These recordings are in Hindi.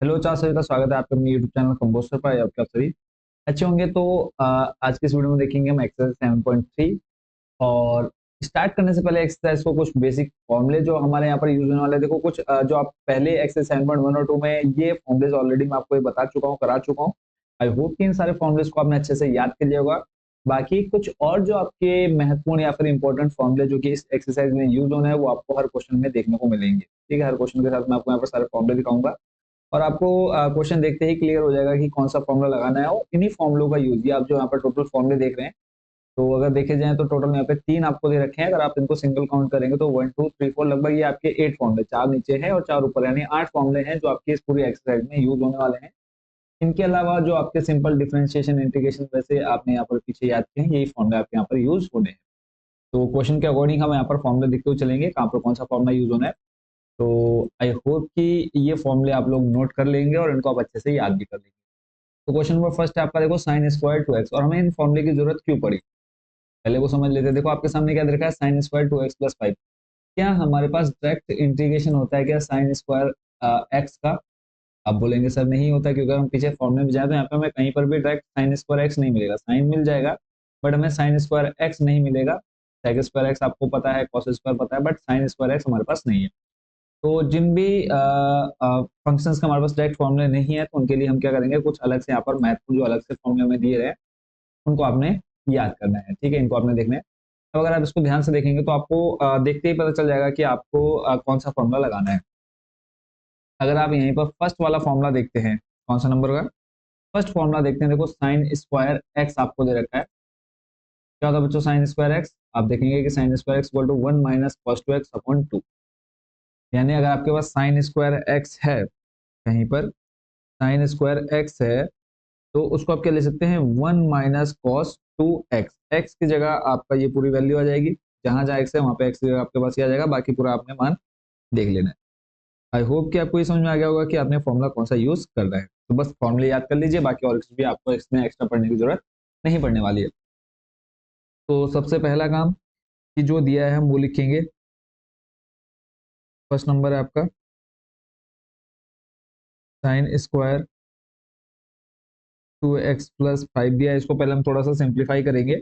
हेलो चार सभी का स्वागत है आपके अपने यूट्यूब चैनल कंपोस्टर पर। आपके आप सभी अच्छे होंगे तो आज के इस वीडियो में देखेंगे हम एक्सरसाइज 7.3। और स्टार्ट करने से पहले एक्सरसाइज को कुछ बेसिक फॉर्मूले जो हमारे यहाँ पर यूज होने वाले हैं। देखो कुछ जो आप पहले एक्सरसाइज 7.1 और 2 में ये फॉर्मूलेज ऑलरेडी मैं आपको ये बता चुका हूँ, करा चुका हूँ। आई होप कि इन सारे फॉर्मूलेज को आपने अच्छे से याद कर लिया होगा। बाकी कुछ और जो आपके महत्वपूर्ण या फिर इंपॉर्टेंट फॉर्मूले जो कि इस एक्सरसाइज में यूज होने हैं वो आपको हर क्वेश्चन में देखने को मिलेंगे। ठीक है, हर क्वेश्चन के साथ मैं आपको यहाँ पर सारे फॉर्मूले दिखाऊंगा और आपको क्वेश्चन देखते ही क्लियर हो जाएगा कि कौन सा फॉर्मूला लगाना है। और इन्हीं फॉर्मूलों का यूज, ये आप जो यहाँ पर टोटल फॉर्मूले देख रहे हैं, तो अगर देखे जाए तो टोटल यहाँ पे 3 आपको दे रखे हैं। अगर आप इनको सिंगल काउंट करेंगे तो 1 2 3 4 लगभग ये आपके 8 फॉर्मूले, 4 नीचे है और 4 ऊपर, यानी 8 फॉर्मूले हैं जो आपकी इस पूरी एक्सरसाइज में यूज होने वाले हैं। इनके अलावा जो आपके सिंपल डिफरेंशिएशन इंटीग्रेशन वैसे आपने यहाँ पर पीछे याद किए हैं, यही फॉर्मूले आपके यहाँ पर यूज होने हैं। तो क्वेश्चन के अकॉर्डिंग हम यहाँ पर फॉर्मूले देखते हुए चलेंगे कहाँ पर कौन सा फॉर्मूला यूज होना है। तो आई होप कि ये फॉर्मूले आप लोग नोट कर लेंगे और इनको आप अच्छे से याद भी कर लेंगे। तो क्वेश्चन नंबर फर्स्ट है आपका, देखो साइन स्क्वायर टू एक्स, और हमें इन फॉर्मूले की जरूरत क्यों पड़ी पहले वो समझ लेते हैं। देखो आपके सामने क्या देखा है, sine square two X plus 5। क्या हमारे पास डायरेक्ट इंटीग्रेशन होता है क्या साइन स्क्वायर एक्स का? आप बोलेंगे सर नहीं होता, क्योंकि हम पीछे फॉर्मूले में जाए तो यहाँ पे हमें कहीं पर भी डायरेक्ट साइन स्क्वायर एक्स नहीं मिलेगा। साइन मिल जाएगा बट हमें साइन स्क्वायर एक्स नहीं मिलेगा। सेक स्क्वायर एक्स आपको पता है, कॉस स्क्वायर पता है, बट साइन स्क्वायर एक्स हमारे पास नहीं है। तो जिन भी फंक्शंस का हमारे पास डायरेक्ट फॉर्मूले नहीं है तो उनके लिए हम क्या करेंगे, कुछ अलग से यहाँ पर महत्वपूर्ण जो अलग से फॉर्मूले में दिए रहे उनको आपने याद करना है। ठीक है, इनको आपने देखना है। अब अगर आप इसको ध्यान से देखेंगे तो आपको देखते ही पता चल जाएगा कि आपको कौन सा फॉर्मूला लगाना है। अगर आप यहीं पर फर्स्ट वाला फॉर्मूला देखते हैं, कौन सा नंबर का फर्स्ट फॉर्मूला देखते हैं, देखो साइन स्क्वायर एक्स आपको दे रखा है। क्या होता है बच्चों साइन स्क्वायर एक्स? आप देखेंगे कि sine square X equal to 1 minus cos two X upon 2। यानी अगर आपके पास साइन स्क्वायर एक्स है कहीं पर, साइन स्क्वायर एक्स है, तो उसको आप क्या ले सकते हैं, 1 माइनस कॉस 2 एक्स। एक्स की जगह आपका ये पूरी वैल्यू आ जाएगी, जहां जहां एक्स है वहां पे एक्स की जगह आपके पास ये आ जाएगा, बाकी पूरा आपने मान देख लेना है। आई होप कि आपको ये समझ में आ गया होगा कि आपने फॉर्मूला कौन सा यूज कर रहा है। तो बस फॉर्मूले याद कर लीजिए, बाकी और कुछ भी आपको इसमें एक्स्ट्रा पढ़ने की जरूरत नहीं पड़ने वाली है। तो सबसे पहला काम कि जो दिया है हम वो लिखेंगे। फर्स्ट नंबर है आपका साइन स्क्वायर 2x प्लस 5 दिया है, इसको पहले हम थोड़ा सा सिंप्लीफाई करेंगे।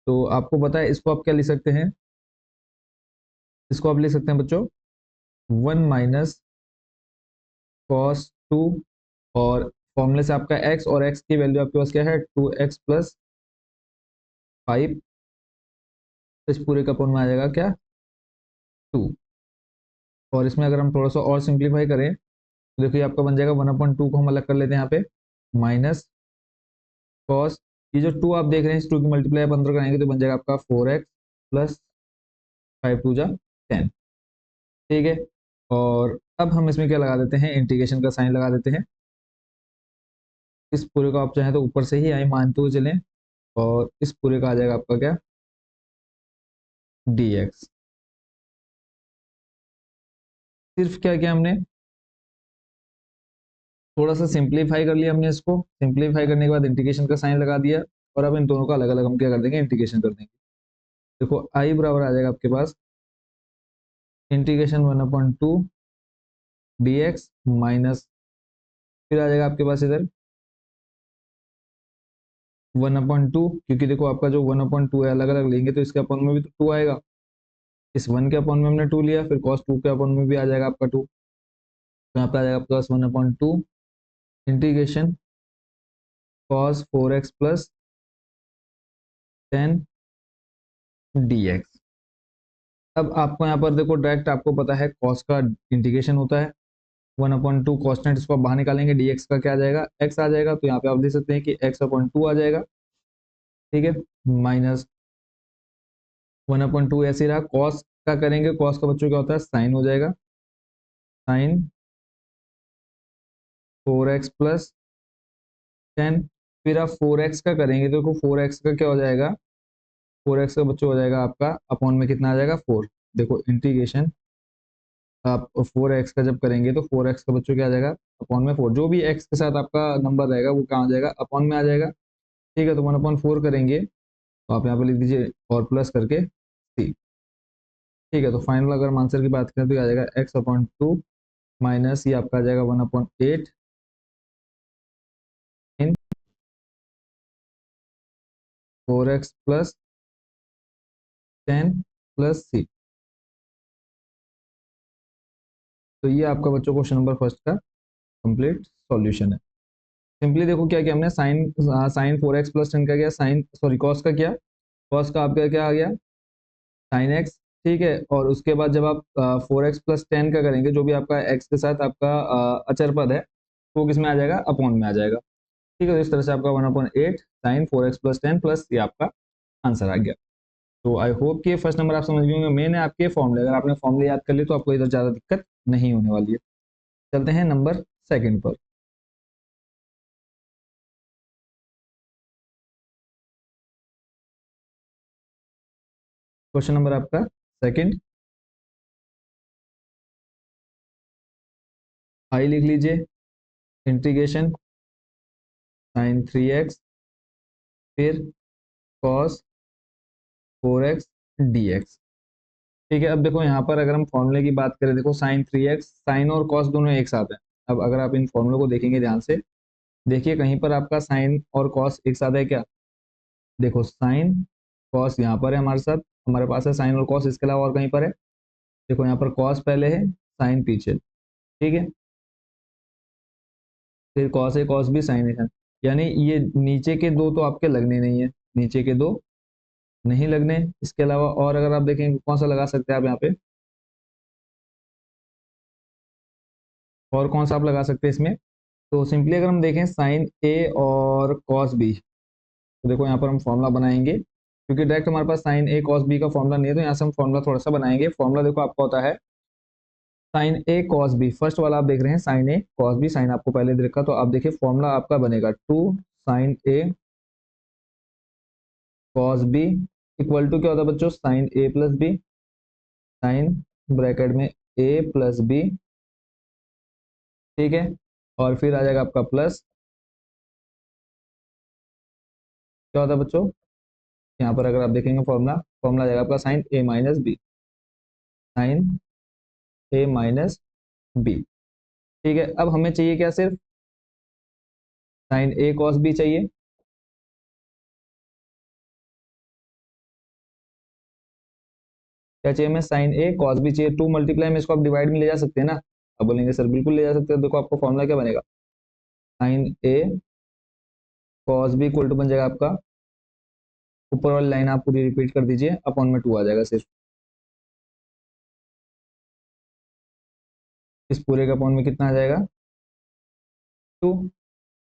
तो आपको पता है इसको आप क्या लिख सकते हैं, इसको आप लिख सकते हैं बच्चों 1 माइनस कॉस 2, और फॉर्मूले से आपका x और x की वैल्यू आपके पास क्या है 2x प्लस 5। इस पूरे का अपॉन में आ जाएगा क्या 2। और इसमें अगर हम थोड़ा सा और सिंप्लीफाई करें तो देखिए आपका बन जाएगा 1/2 को हम अलग कर लेते हैं यहाँ पे, माइनस कॉस, ये जो 2 आप देख रहे हैं इस 2 की मल्टीप्लाई आप अंदर कराएंगे तो बन जाएगा आपका 4x प्लस 5 2 जा 10। ठीक है, और अब हम इसमें क्या लगा देते हैं, इंटीग्रेशन का साइन लगा देते हैं। इस पूरे को आप चाहें तो ऊपर से ही आई मानते हुए चलें, और इस पूरे का आ जाएगा आपका क्या dx। सिर्फ क्या किया हमने, थोड़ा सा सिंप्लीफाई कर लिया हमने इसको, सिंप्लीफाई करने के बाद इंटीग्रेशन का साइन लगा दिया, और अब इन दोनों का अलग अलग हम क्या कर देंगे, इंटीग्रेशन कर देंगे। देखो आई बराबर आ जाएगा आपके पास इंटीग्रेशन 1/2 dx माइनस, फिर आ जाएगा आपके पास इधर 1/2, क्योंकि देखो आपका जो 1/2 है अलग अलग लेंगे तो इसके अपॉन में भी तो 2 आएगा। इस 1 के अपॉन में हमने 2 लिया, फिर कॉस 2 के अपॉन में भी आ जाएगा आपका 2। तो यहाँ पे आ जाएगा आपके पास 1/2 integration cos 4x plus 10 dx। अब आपको यहाँ पर देखो डायरेक्ट आपको पता है कॉस का इंटीग्रेशन होता है 1/2 कॉन्स्टेंट, इसको आप बाहर निकालेंगे, dx का क्या आ जाएगा x आ जाएगा, तो यहाँ पे आप देख सकते हैं कि x/2 आ जाएगा। ठीक है, माइनस 1/2 ऐसे रहा, कॉस का करेंगे, कॉस का बच्चों क्या होता है साइन हो जाएगा, साइन 4x प्लस 10। फिर आप 4x का करेंगे तो देखो 4x का क्या हो जाएगा, 4x का बच्चों हो जाएगा आपका अपॉन में कितना आ जाएगा 4। देखो इंटीग्रेशन आप 4x का जब करेंगे तो 4x का बच्चों क्या आ जाएगा अपॉन में 4, जो भी x के साथ आपका नंबर रहेगा वो कहाँ आ जाएगा अपॉन में आ जाएगा। ठीक है, तो 1/4 करेंगे तो आप यहाँ पे लिख दीजिए और प्लस करके c। ठीक है, तो फाइनल अगर हम आंसर की बात करें तो ये आ जाएगा x/2 माइनस ये आपका आ जाएगा 1/8 4x+10+c। तो ये आपका बच्चों क्वेश्चन नंबर फर्स्ट का कंप्लीट सॉल्यूशन है। सिंपली देखो क्या किया हमने, साइन साइन 4x+10 का किया, साइन सॉरी कॉस का किया, कॉस का आपका क्या आ गया साइन एक्स। ठीक है, और उसके बाद जब आप 4x+10 का करेंगे, जो भी आपका एक्स के साथ आपका अचर पद है वो किस में आ जाएगा, अपॉन में आ जाएगा। ठीक है, तो इस तरह से आपका 1/8 साइन 4x+10 प्लस ये आपका आंसर आ गया। तो आई होप कि फर्स्ट नंबर आप समझ गए होंगे। मेन है आपके फॉर्मूले, अगर आपने फॉर्मूले याद कर लिए तो आपको इधर ज़्यादा दिक्कत नहीं होने वाली है। चलते हैं नंबर सेकंड पर। क्वेश्चन नंबर आपका सेकंड, आई लिख लीजिए, इंटीग्रेशन साइन 3x फिर कॉस 4x dx। ठीक है, अब देखो यहाँ पर अगर हम फॉर्मूले की बात करें, देखो साइन 3x, साइन और कॉस दोनों एक साथ हैं। अब अगर आप इन फॉर्मूले को देखेंगे ध्यान से, देखिए कहीं पर आपका साइन और कॉस एक साथ है क्या, देखो साइन कॉस यहाँ पर है हमारे साथ, हमारे पास है साइन और कॉस, इसके अलावा और कहीं पर है, देखो यहाँ पर कॉस पहले है साइन पीछे। ठीक है, फिर कॉस है, कॉस भी साइन है, यानी ये नीचे के दो तो आपके लगने नहीं है, नीचे के दो नहीं लगने। इसके अलावा और अगर आप देखें कौन सा लगा सकते हैं आप यहाँ पे, और कौन सा आप लगा सकते हैं इसमें, तो सिंपली अगर हम देखें साइन ए और कॉस बी, तो देखो यहाँ पर हम फॉर्मूला बनाएंगे, क्योंकि डायरेक्ट हमारे पास साइन ए कॉस बी का फॉर्मूला नहीं है, तो यहाँ से हम फॉर्मूला थोड़ा सा बनाएंगे। फॉर्मूला देखो आपका होता है sign A cos B, first वाला आप देख रहे हैं sign A cos B, sign आपको पहले दे रखा, तो आप देखिए फॉर्मूला आपका बनेगा 2 sine A cos B equal to क्या होता है बच्चों, sine A plus B, sine bracket में ए प्लस बी। ठीक है, और फिर आ जाएगा आपका प्लस, क्या होता है बच्चों, यहाँ पर अगर आप देखेंगे फॉर्मूला, फॉर्मूला आ जाएगा आपका साइन ए माइनस बी, साइन ए माइनस बी। ठीक है, अब हमें चाहिए क्या, सिर्फ साइन ए कॉस बी चाहिए। क्या चाहिए हमें, साइन ए कॉस बी चाहिए, 2 मल्टीप्लाई में इसको आप डिवाइड में ले जा सकते हैं ना। अब बोलेंगे सर बिल्कुल ले जा सकते हैं, देखो आपको फॉर्मूला क्या बनेगा, sine A cos B equal to बन जाएगा आपका, ऊपर वाली लाइन आप पूरी रिपीट कर दीजिए, अपॉन में 2 आ जाएगा सिर्फ, इस पूरे का अपॉन में कितना आ जाएगा 2।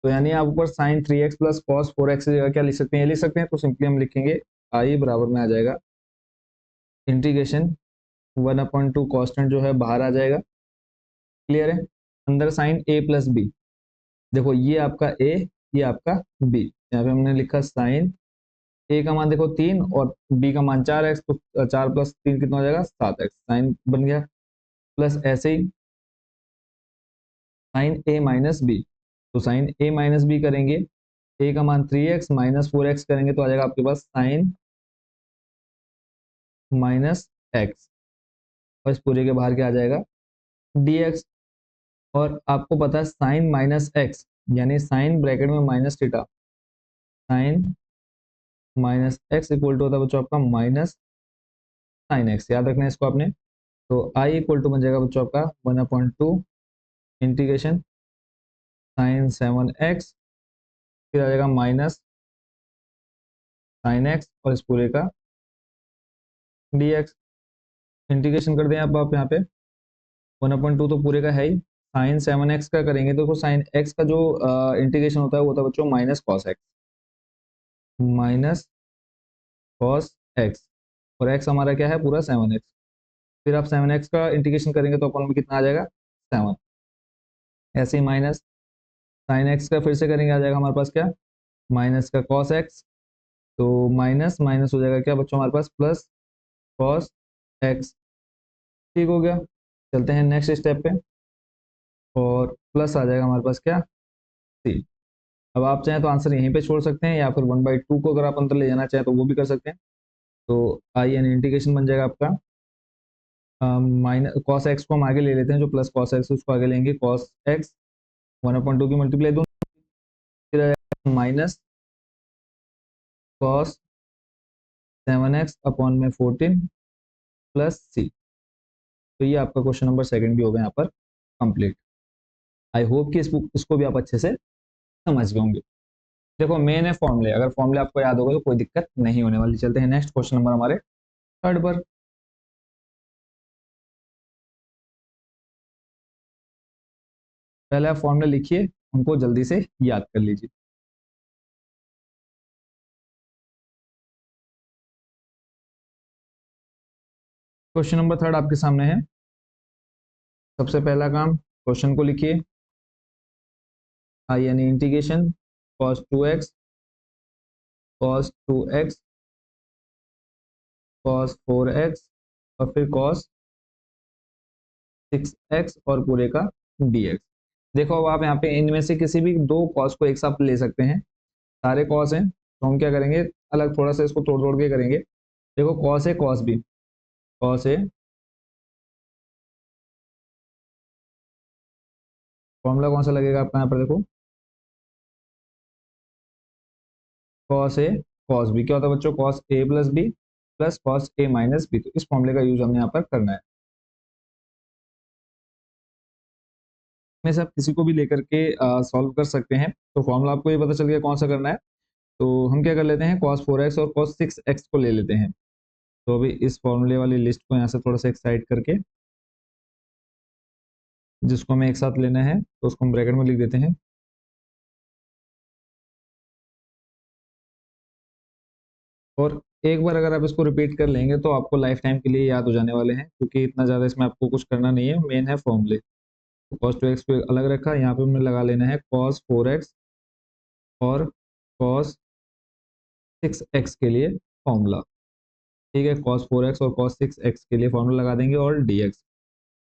तो यानी आप ऊपर sign 3x plus cos 4x की जगह क्या लिख सकते हैं, ये लिख सकते हैं, तो सिंपली हम लिखेंगे आई बराबर में आ जाएगा इंटीग्रेशन 1/2 कॉन्स्टेंट जो है बाहर आ जाएगा। क्लियर है, अंदर साइन ए प्लस बी, देखो ये आपका ए, ये आपका बी, यहाँ पे हमने लिखा साइन ए का मान देखो 3 और बी का मान 4x, तो 4 + 3 कितना हो जाएगा 7x, साइन बन गया। प्लस ऐसे ही साइन ए माइनस बी, तो साइन ए माइनस बी करेंगे, ए का मान 3x माइनस 4x करेंगे तो आ जाएगा आपके पास साइन माइनस एक्स, और इस पूरे के बाहर क्या आ जाएगा dx। और आपको पता है साइन माइनस एक्स यानी साइन ब्रैकेट में minus theta, sine minus X equal to होता है बच्चों आपका माइनस साइन एक्स, याद रखना है इसको आपने। तो आई इक्वल टू बन जाएगा बच्चों आपका 1/2 इंटीग्रेशन साइन 7x, फिर आ जाएगा माइनस साइन एक्स और इस पूरे का dx। इंटीग्रेशन कर दें आप यहाँ पे 1/2 तो पूरे का है ही, साइन 7x का करेंगे तो देखो साइन x का जो इंटीग्रेशन होता है वो होता है बच्चों minus cos X, minus cos x, और x हमारा क्या है पूरा 7x। फिर आप 7x का इंटीग्रेशन करेंगे तो अपन में कितना आ जाएगा 7, ऐसे ही माइनस साइन एक्स का फिर से करेंगे, आ जाएगा हमारे पास क्या माइनस का कॉस एक्स, तो माइनस माइनस हो जाएगा क्या बच्चों हमारे पास प्लस कॉस एक्स। ठीक हो गया, चलते हैं नेक्स्ट स्टेप पे, और प्लस आ जाएगा हमारे पास क्या सी। अब आप चाहें तो आंसर यहीं पे छोड़ सकते हैं, या फिर 1/2 को अगर आप अंदर ले जाना चाहें तो वो भी कर सकते हैं। तो आई एन इंटीग्रेशन बन जाएगा आपका माइनस कॉस एक्स को हम आगे ले लेते हैं, जो प्लस कॉस एक्स उसको आगे लेंगे, कॉस एक्स 1/2 की मल्टीप्लाई दूँ, फिर माइनस कॉस 7x अपॉन में 14 प्लस सी। तो ये आपका क्वेश्चन नंबर सेकंड भी हो गया यहाँ पर कंप्लीट। आई होप कि इसको भी आप अच्छे से समझ गए होंगे। देखो मेन है फॉर्मूले, अगर फॉर्मूले आपको याद होगा तो कोई दिक्कत नहीं होने वाली। चलते हैं नेक्स्ट क्वेश्चन नंबर हमारे थर्ड पर। पहले आप फॉर्मूले लिखिए, उनको जल्दी से याद कर लीजिए। क्वेश्चन नंबर थर्ड आपके सामने है। सबसे पहला काम, क्वेश्चन को लिखिए, आई यानी integration cos 2x cos 2x cos 4x और फिर cos 6x और पूरे का dx। देखो अब आप यहाँ पे इनमें से किसी भी दो cos को एक साथ ले सकते हैं। सारे cos हैं तो हम क्या करेंगे, अलग थोड़ा सा इसको तोड़ तोड़ के करेंगे। देखो cos है cos b, cos है, फॉर्मूला कौन सा लगेगा आपका यहाँ पर, देखो cos a cos b क्या होता है बच्चों, cos a plus B plus cos a minus B. तो इस फॉर्मूले का यूज हमने यहाँ पर करना है। में से आप किसी को भी लेकर के सॉल्व कर सकते हैं। तो फॉर्मूला आपको ये पता चल गया कौन सा करना है। तो हम क्या कर लेते हैं, cos 4x और cos 6x को ले लेते हैं। तो अभी इस फॉर्मूले वाली लिस्ट को यहाँ से थोड़ा सा एक्साइड करके, जिसको हमें एक साथ लेना है तो उसको हम ब्रैकेट में लिख देते हैं। और एक बार अगर आप इसको रिपीट कर लेंगे तो आपको लाइफ टाइम के लिए याद हो जाने वाले हैं, क्योंकि इतना ज़्यादा इसमें आपको कुछ करना नहीं है, मेन है फॉर्मूले। तो cos 2x को अलग रखा, यहाँ पे हमें लगा लेना है cos 4x और cos 6x के लिए फॉर्मूला। ठीक है, cos 4x और cos 6x के लिए फॉर्मूला लगा देंगे और dx।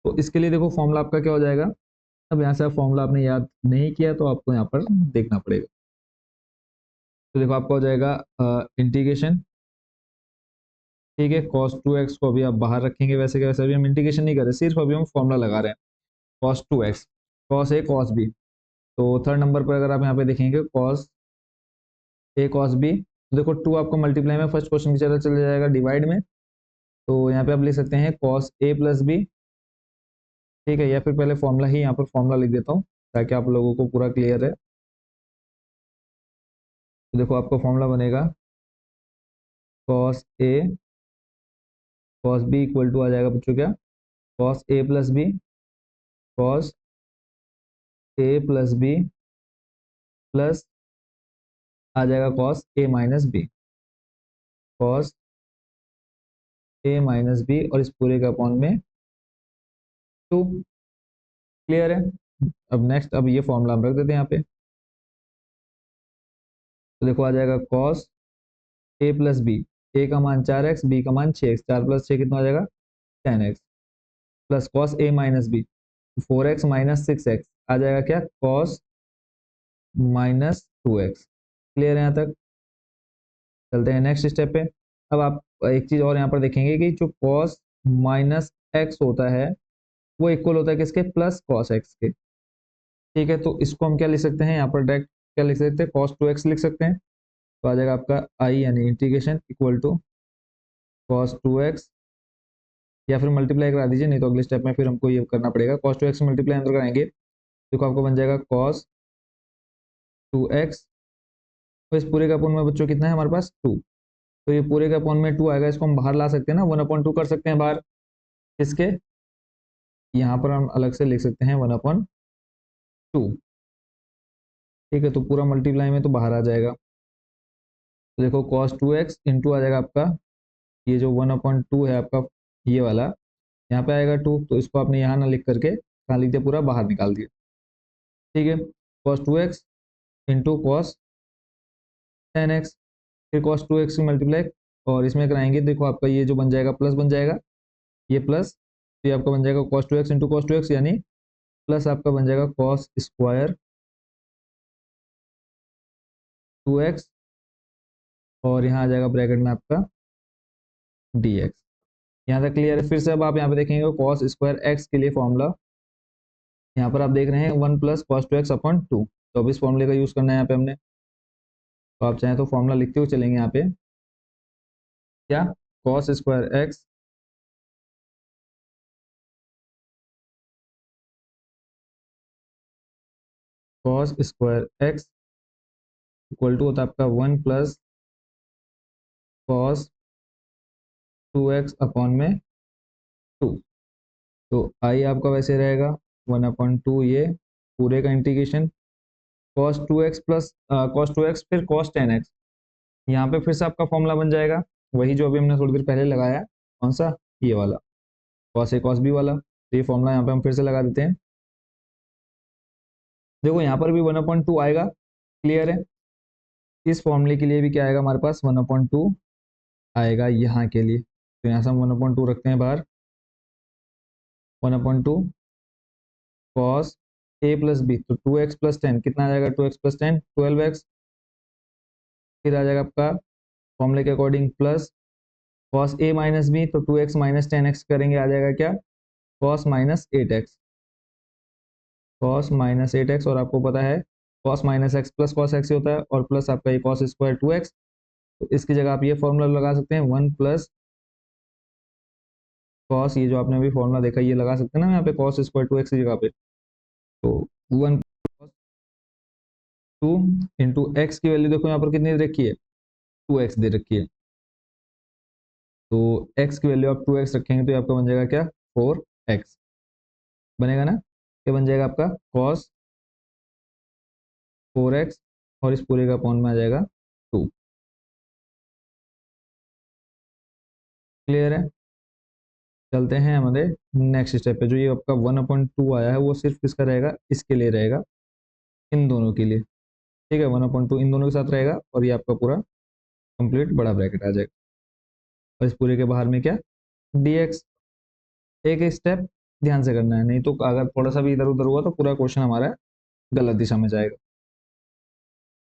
तो इसके लिए देखो फॉर्मूला आपका क्या हो जाएगा। अब यहाँ से आप फॉर्मूला आपने याद नहीं किया तो आपको यहाँ पर देखना पड़ेगा। तो देखो आपका हो जाएगा इंटीग्रेशन, ठीक है, cos 2x को अभी आप बाहर रखेंगे, वैसे के वैसे अभी हम इंटीग्रेशन नहीं कर रहे, सिर्फ अभी हम फॉर्मूला लगा रहे हैं। cos 2x cos a cos b। तो थर्ड नंबर पर अगर आप यहाँ पे देखेंगे cos a cos b, तो देखो 2 आपको मल्टीप्लाई में फर्स्ट क्वेश्चन की तरह चले जाएगा डिवाइड में। तो यहाँ पे आप लिख सकते हैं cos a प्लस बी, ठीक है, या फिर पहले फॉर्मूला ही यहाँ पर फॉर्मूला लिख देता हूँ ताकि आप लोगों को पूरा क्लियर है। तो देखो आपका फॉर्मूला बनेगा cos a cos b equal to आ जाएगा बच्चों क्या, cos a plus b cos a plus B plus आ जाएगा cos a minus b, cos a minus b और इस पूरे का अपॉन में 2। क्लियर है। अब नेक्स्ट, अब ये फॉर्मूला हम रख देते हैं यहाँ पे। तो देखो आ जाएगा cos a plus B, a का मान 4x, b का मान 6x, 4 प्लस 6 कितना आ जाएगा 10x, plus cos a minus B 4x minus 6x आ जाएगा क्या, cos माइनस 2x। क्लियर है यहाँ तक। चलते हैं नेक्स्ट स्टेप पे। अब आप एक चीज और यहाँ पर देखेंगे कि जो cos माइनस एक्स होता है वो इक्वल होता है किसके, प्लस cos x के। ठीक है, तो इसको हम क्या लिख सकते हैं यहाँ पर, डायरेक्ट क्या लिख सकते हैं, cos 2x लिख सकते हैं। तो आ जाएगा आपका i यानी integration equal to cos 2x, या फिर मल्टीप्लाई करा दीजिए, नहीं तो अगले स्टेप में फिर हमको ये करना पड़ेगा। cos 2x मल्टीप्लाई अंदर कराएंगे, देखो आपको बन जाएगा cos 2x, तो इस पूरे का अपोन में बच्चों कितना है हमारे पास 2। तो ये पूरे का अपोन में 2 आएगा, इसको हम बाहर ला सकते हैं ना, 1/2 कर सकते हैं बाहर। इसके यहाँ पर हम अलग से लिख सकते हैं 1/2। ठीक है, तो पूरा मल्टीप्लाई में तो बाहर आ जाएगा। तो देखो cos 2x इंटू आ जाएगा आपका ये जो 1/2 है आपका, ये वाला यहाँ पे आएगा 2, तो इसको आपने यहाँ ना लिख करके कहाँ लिख दिया, पूरा बाहर निकाल दिया। ठीक है, cos 2x into cos 10x, फिर cos 2x की मल्टीप्लाई और इसमें कराएंगे, देखो आपका ये जो बन जाएगा प्लस बन जाएगा, ये प्लस, तो ये आपका बन जाएगा cos 2x into cos 2x, यानी प्लस आपका बन जाएगा cos स्क्वायर 2x, और यहाँ आ जाएगा ब्रैकेट में आपका dx। यहाँ तक क्लियर है। फिर से अब आप यहाँ पे देखेंगे cos स्क्वायर x के लिए फॉर्मूला, यहाँ पर आप देख रहे हैं 1 प्लस cos 2x अपॉन 2। तो अब इस फॉर्मूले का यूज करना है यहाँ पे हमने। तो आप चाहें तो फॉर्मूला लिखते हुए चलेंगे यहाँ पे, क्या, cos square X cos square X equal to होता है आपका 1 प्लस कॉस 2x अपॉन में 2। तो आई आपका वैसे रहेगा 1/2 ये पूरे का integration cos 2x plus cos 2x फिर कॉस 10x। यहाँ पे फिर से आपका फॉर्मूला बन जाएगा वही जो अभी हमने थोड़ी देर पहले लगाया, कौन सा, ये वाला, कॉस ए कॉस बी वाला। तो ये फॉर्मूला यहाँ पे हम फिर से लगा देते हैं। देखो यहाँ पर भी 1/2 आएगा, क्लियर है। इस फॉर्मूले के लिए भी क्या आएगा हमारे पास, 1/2 आएगा यहाँ के लिए। तो यहाँ से हम 1/2 रखते हैं बाहर, 1/2 कॉस ए प्लस बी, तो 2x प्लस 10 कितना आ जाएगा, 2x प्लस 10 12x। फिर आ जाएगा आपका फॉर्मूले के according plus cos A minus B, तो 2x माइनस 10x करेंगे, आ जाएगा क्या, cos minus 8x, cos minus 8x। और आपको पता है cos minus x plus cos x होता है, और प्लस आपका ये कॉस स्क्वायर 2x। तो इसकी जगह आप ये फॉर्मूला लगा सकते हैं 1 प्लस कॉस, ये जो आपने अभी फॉर्मूला देखा ये लगा सकते हैं ना यहाँ पे, कॉस स्क्वायर 2x की जगह पे। तो 1 2 इंटू एक्स की वैल्यू देखो यहाँ पर कितनी दे रखी है, 2x दे रखी है। तो x की वैल्यू आप 2x रखेंगे तो ये आपका बन जाएगा क्या, 4x बनेगा ना। ये बन जाएगा आपका cos 4x, और इस पूरे का अपॉन में आ जाएगा 2। क्लियर है। चलते हैं हमारे नेक्स्ट स्टेप पे। जो ये आपका 1/2 आया है वो सिर्फ किसका रहेगा, इसके लिए रहेगा, इन दोनों के लिए। ठीक है, 1/2 इन दोनों के साथ रहेगा, और ये आपका पूरा कंप्लीट बड़ा ब्रैकेट आ जाएगा। और इस पूरे के बाहर में क्या, dx। एक स्टेप ध्यान से करना है, नहीं तो अगर थोड़ा सा भी इधर उधर हुआ तो पूरा क्वेश्चन हमारा गलत दिशा में जाएगा।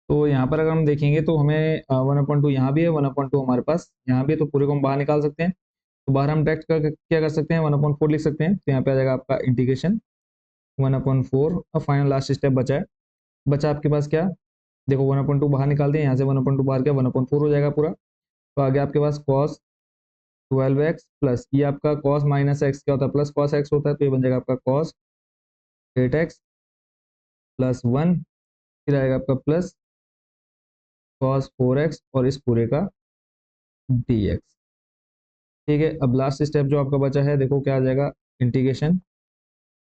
तो यहाँ पर अगर हम देखेंगे तो हमें 1/2 यहाँ भी है, 1/2 हमारे पास यहाँ भी है, तो पूरे को हम बाहर निकाल सकते हैं। तो बाहर हम डायरेक्ट क्या कर सकते हैं, 1/4 लिख सकते हैं। तो यहाँ पे आ जाएगा आपका इंटीग्रेशन 1/4। और फाइनल लास्ट स्टेप बचा है, बचा आपके पास क्या, देखो 1/2 बाहर निकाल दिए, यहाँ से 1/2 बाहर क्या, 1/4 हो जाएगा पूरा। तो आगे आपके पास कॉस 12x प्लस ये आपका कॉस माइनस एक्स क्या होता है, प्लस कॉस एक्स होता है, तो ये बन जाएगा आपका कॉस 8x प्लस 1। फिर आएगा आपका प्लस कॉस 4x और इस पूरे का dx। ठीक है, अब लास्ट स्टेप जो आपका बचा है देखो क्या आ जाएगा, इंटीग्रेशन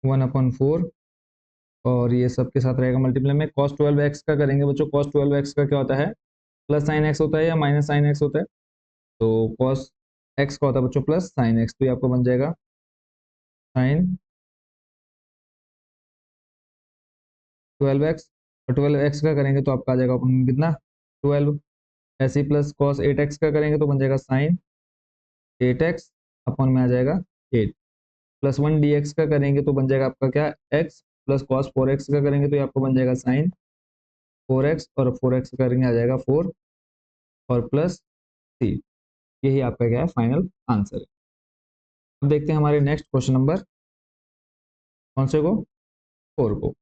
1/4, और ये सब के साथ रहेगा मल्टीप्लाई में। cos 12x का करेंगे बच्चों, cos 12x का क्या होता है, प्लस साइन एक्स होता है या माइनस साइन एक्स होता है। तो cos x का होता है बच्चों प्लस साइन एक्स, तो ये आपको बन जाएगा साइन 12x। और 12x का करेंगे तो आपका आ जाएगा अपन कितना, 12। ऐसे ही प्लस cos 8x का करेंगे तो बन जाएगा साइन 8x अपन में आ जाएगा 8। प्लस 1 dx का करेंगे तो बन जाएगा आपका क्या, x। प्लस cos 4x का करेंगे तो ये आपको बन जाएगा साइन 4x, और 4x का करेंगे आ जाएगा 4, और प्लस 3। यही आपका क्या है, फाइनल आंसर है। अब देखते हैं हमारे नेक्स्ट क्वेश्चन नंबर कौन से को, 4 को।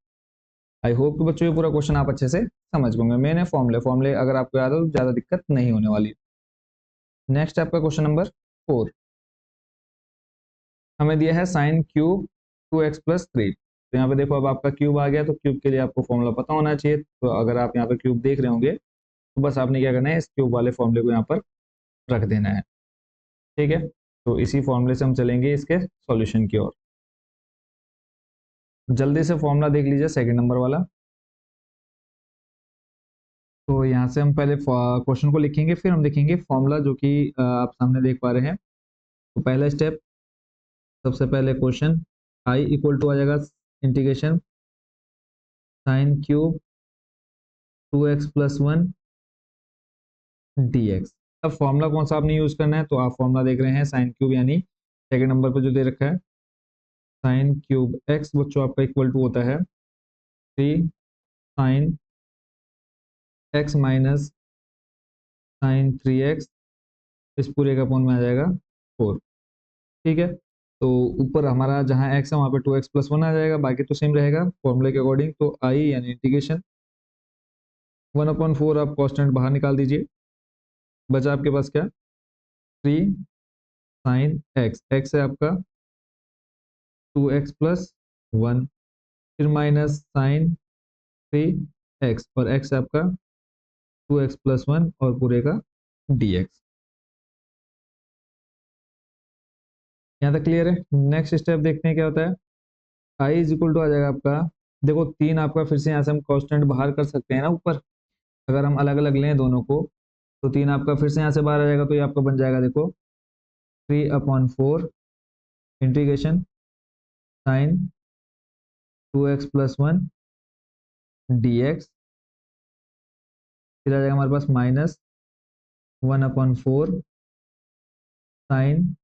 आई होप कि बच्चों ये पूरा क्वेश्चन आप अच्छे से समझ गए। मैंने फॉर्मूले फॉर्मूले अगर आपको याद हो तो ज़्यादा दिक्कत नहीं होने वाली। नेक्स्ट आपका क्वेश्चन नंबर 4, हमें दिया है साइन क्यूब 2x प्लस 3। तो यहाँ पे देखो अब आपका क्यूब आ गया, तो क्यूब के लिए आपको फॉर्मूला पता होना चाहिए। तो अगर आप यहाँ पे क्यूब देख रहे होंगे तो बस आपने क्या करना है, इस क्यूब वाले फॉर्मूले को यहाँ पर रख देना है। ठीक है, तो इसी फॉर्मूले से हम चलेंगे इसके सॉल्यूशन की ओर। जल्दी से फॉर्मूला देख लीजिए सेकंड नंबर वाला। तो यहाँ से हम पहले क्वेश्चन को लिखेंगे, फिर हम देखेंगे फॉर्मूला जो कि आप सामने देख पा रहे हैं। तो पहला स्टेप, सबसे पहले क्वेश्चन आई इक्वल टू आ जाएगा integration sine cube 2x plus 1 dx। अब फॉर्मूला कौन सा आपने यूज करना है, तो आप फॉर्मूला देख रहे हैं साइन क्यूब, यानी सेकंड नंबर पर जो दे रखा है साइन क्यूब x बच्चों आपका इक्वल टू होता है 3 sign x minus sine 3x, इस पूरे का अपॉन में आ जाएगा 4। ठीक है, तो ऊपर हमारा जहाँ x है वहाँ पे 2x प्लस 1 आ जाएगा, बाकी तो सेम रहेगा फॉर्मूले के अकॉर्डिंग। तो आई यानी इंटीग्रेशन 1/4 आप कॉन्स्टेंट बाहर निकाल दीजिए, बचा आपके पास क्या, 3 sin x, x है आपका 2x+1, फिर माइनस sin 3x और x है आपका 2x+1 और पूरे का dx। यहाँ तक क्लियर है। नेक्स्ट स्टेप देखते हैं क्या होता है। आई इज इक्वल टू आ जाएगा आपका, देखो 3 आपका फिर से यहाँ से हम कांस्टेंट बाहर कर सकते हैं ना ऊपर, अगर हम अलग अलग लें दोनों को तो 3 आपका फिर से यहाँ से बाहर आ जाएगा, तो ये आपका बन जाएगा देखो 3/4 इंटीग्रेशन sin 2x+1 dx, फिर आ जाएगा हमारे पास -1/4 sin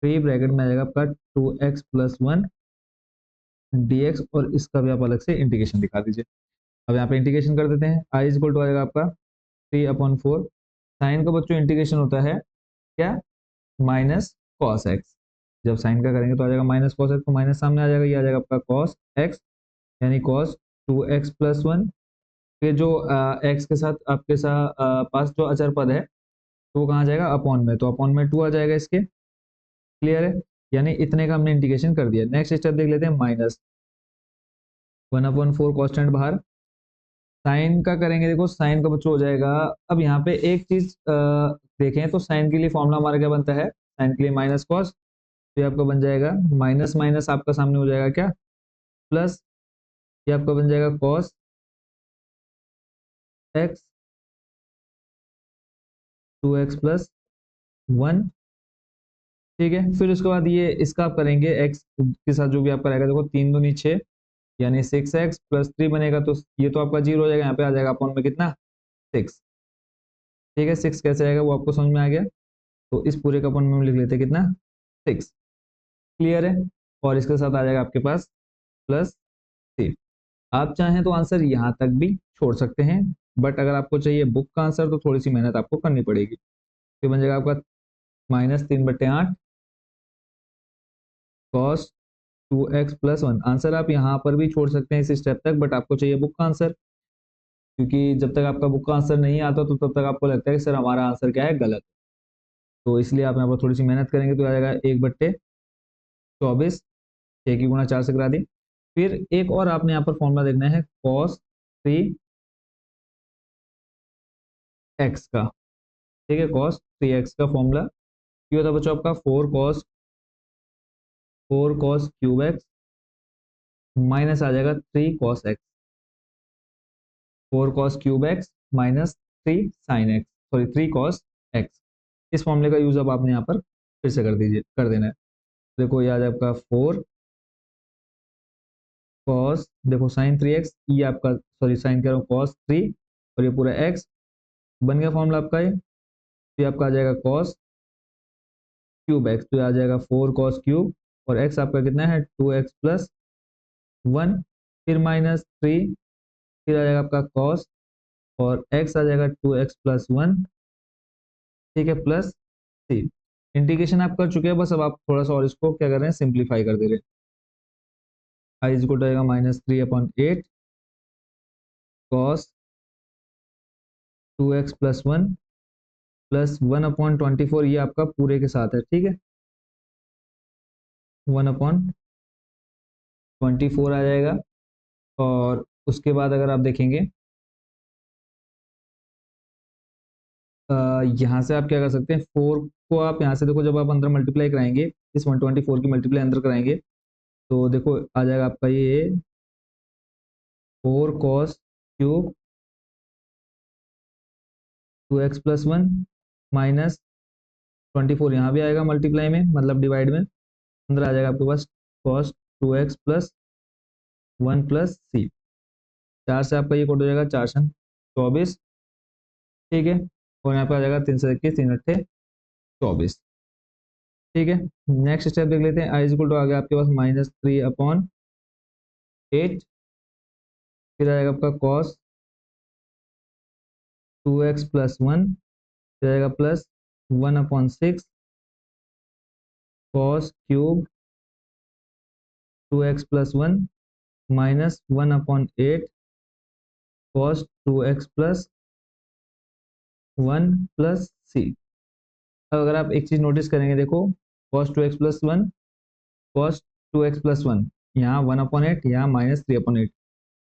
3 ब्रैकेट में आ जाएगा आपका 2x+1 dx, और इसका भी आप अलग से इंटीग्रेशन दिखा दीजिए। अब यहाँ पे इंटीग्रेशन कर देते हैं, आई इज इक्वल टू आ जाएगा आपका 3/4, साइन का बच्चों इंटीग्रेशन होता है क्या, माइनस कॉस एक्स। जब साइन का करेंगे तो आ जाएगा माइनस कॉस एक्स, तो माइनस सामने आ जाएगा, ये आ जाएगा आपका कॉस एक्स, यानी कॉस 2x+1। फिर जो एक्स के साथ आपके साथ पास जो अचर पद है तो वो कहाँ जाएगा, अपॉन में, तो अपॉन में 2 आ जाएगा इसके। क्लियर है, यानी इतने का हमने इंटीग्रेशन कर दिया। नेक्स्ट स्टेप देख लेते हैं, -1/4 कॉन्स्टेंट बाहर, साइन का करेंगे, देखो साइन का बच्चों हो जाएगा। अब यहाँ पे एक चीज देखें तो साइन के लिए फॉर्मूला हमारा क्या बनता है, साइन के लिए माइनस कॉस, तो ये आपका बन जाएगा माइनस माइनस आपका सामने हो जाएगा क्या, प्लस, ये आपका बन जाएगा कॉस एक्स 2x+1। ठीक है, फिर उसके बाद ये इसका आप करेंगे एक्स के साथ जो भी आपका रहेगा, देखो 3 दूनी 6 यानी 6x+3 बनेगा, तो ये तो आपका 0 हो जाएगा, यहाँ पे आ जाएगा अपॉन में कितना, 6। ठीक है, 6 कैसे आएगा वो आपको समझ में आ गया, तो इस पूरे का अपॉन में हम लिख लेते हैं कितना, 6। क्लियर है, और इसके साथ आ जाएगा आपके पास +3। आप चाहें तो आंसर यहाँ तक भी छोड़ सकते हैं, बट अगर आपको चाहिए बुक का आंसर तो थोड़ी सी मेहनत आपको करनी पड़ेगी। फिर बन जाएगा आपका -3/8 कॉस 2x+1। आंसर आप यहाँ पर भी छोड़ सकते हैं इस स्टेप तक, बट आपको चाहिए बुक का आंसर, क्योंकि जब तक आपका बुक का आंसर नहीं आता तो तब तक आपको लगता है कि सर हमारा आंसर क्या है, गलत। तो इसलिए आप यहाँ पर थोड़ी सी मेहनत करेंगे तो आ जाएगा 1/24, 6 की गुणा 4 से करा दी। फिर एक और आपने यहाँ पर फॉर्मूला देखना है कॉस 3x का। ठीक है, कॉस 3x का फॉर्मूला ये होता है बच्चों आपका 4 cos क्यूब एक्स माइनस आ जाएगा 3 cos x, 4 cos cube x minus 3 sin x, sorry 3 cos x। इस फॉर्मूले का यूज अब आपने यहाँ पर फिर से कर दीजिए, कर देना है। देखो ये आ जाए आपका 4 cos, देखो sin 3x, ये आपका सॉरी साइन कह रहा हूँ cos 3, और ये पूरा x बन गया फॉर्मूला आपका। ये आपका आ जाएगा cos क्यूब एक्स, तो ये आ जाएगा 4 cos क्यूब, और x आपका कितना है 2x+1, फिर -3, फिर आ जाएगा आपका cos, और x आ जाएगा 2x+1। ठीक है, +3। इंटीग्रेशन आप कर चुके हैं, बस अब आप थोड़ा सा और इसको क्या कर रहे हैं, सिंप्लीफाई कर दे रहे हैं। आई इज इक्वल टू आएगा -3/8 कॉस 2x+1 +1/24, ये आपका पूरे के साथ है। ठीक है, 1/24 आ जाएगा, और उसके बाद अगर आप देखेंगे यहाँ से आप क्या कर सकते हैं, 4 को आप यहाँ से देखो, जब आप अंदर मल्टीप्लाई कराएंगे, इस 124 की मल्टीप्लाई अंदर कराएंगे, तो देखो आ जाएगा आपका ये 4 cos क्यूब 2x+1 -24, यहाँ भी आएगा मल्टीप्लाई में, मतलब डिवाइड में, अंदर आ जाएगा आपके पास cos 2x+1 + c। 4 से आपका ये कट हो जाएगा, 4×24। ठीक है, और यहाँ पे आ जाएगा 3 से 21, 3×8 = 24। ठीक है, नेक्स्ट स्टेप देख लेते हैं। आई इज इक्वल टू आ गया आपके पास -3/8, फिर आएगा आपका cos 2x+1, फिर आएगा +1/6 cos cube 2x+1 -1/8 cos 2x plus 1 plus c. अब अगर आप एक चीज नोटिस करेंगे, देखो cos 2x plus 1, cos 2x plus 1, यहाँ 1/8, यहाँ -3/8।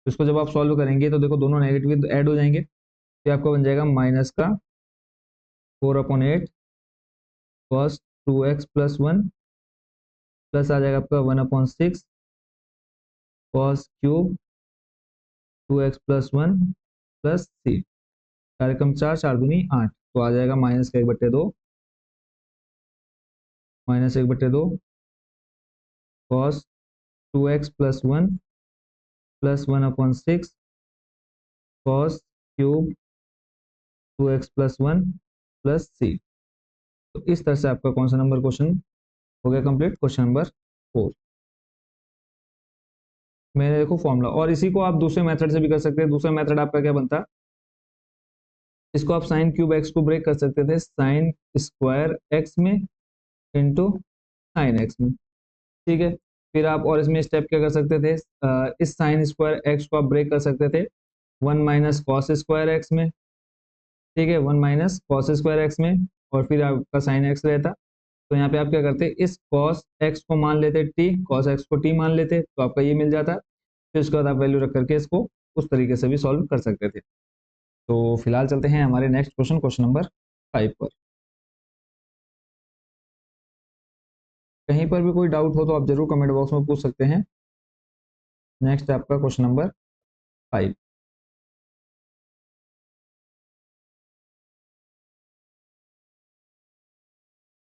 तो इसको जब आप सॉल्व करेंगे तो देखो दोनों नेगेटिव ऐड हो जाएंगे, तो आपका बन जाएगा माइनस का 4/8 कॉस 2x प्लस 1 प्लस आ जाएगा आपका 1/6 cos cube 2x plus 1 plus c. कार्यक्रम 4, 4 दूनी 8, तो आ जाएगा माइनस का 1/2, -1/2 cos 2x plus 1 plus 1/6 cos cube 2x plus 1 plus c. तो इस तरह से आपका कौन सा नंबर क्वेश्चन हो गया कंप्लीट, क्वेश्चन नंबर 4। मैंने देखो फॉर्मूला, और इसी को आप दूसरे मेथड से भी कर सकते हैं। दूसरा मेथड आपका क्या बनता, इसको आप साइन क्यूब एक्स को ब्रेक कर सकते थे साइन स्क्वायर एक्स में इंटू साइन एक्स में, ठीक है। फिर आप और इसमें स्टेप क्या कर सकते थे, इस साइन स्क्वायर एक्स को आप ब्रेक कर सकते थे 1 माइनस कॉस स्क्वायर एक्स में, ठीक है, 1 माइनस कॉस स्क्वायर एक्स में, और फिर आपका साइन एक्स रहता। तो यहाँ पे आप क्या करते, इस कॉस एक्स को मान लेते टी, कॉस एक्स को टी मान लेते, तो आपका ये मिल जाता। फिर उसके बाद आप वैल्यू रख करके इसको उस तरीके से भी सॉल्व कर सकते थे। तो फिलहाल चलते हैं हमारे नेक्स्ट क्वेश्चन, क्वेश्चन नंबर 5 पर। कहीं पर भी कोई डाउट हो तो आप जरूर कमेंट बॉक्स में पूछ सकते हैं। नेक्स्ट आपका क्वेश्चन नंबर 5।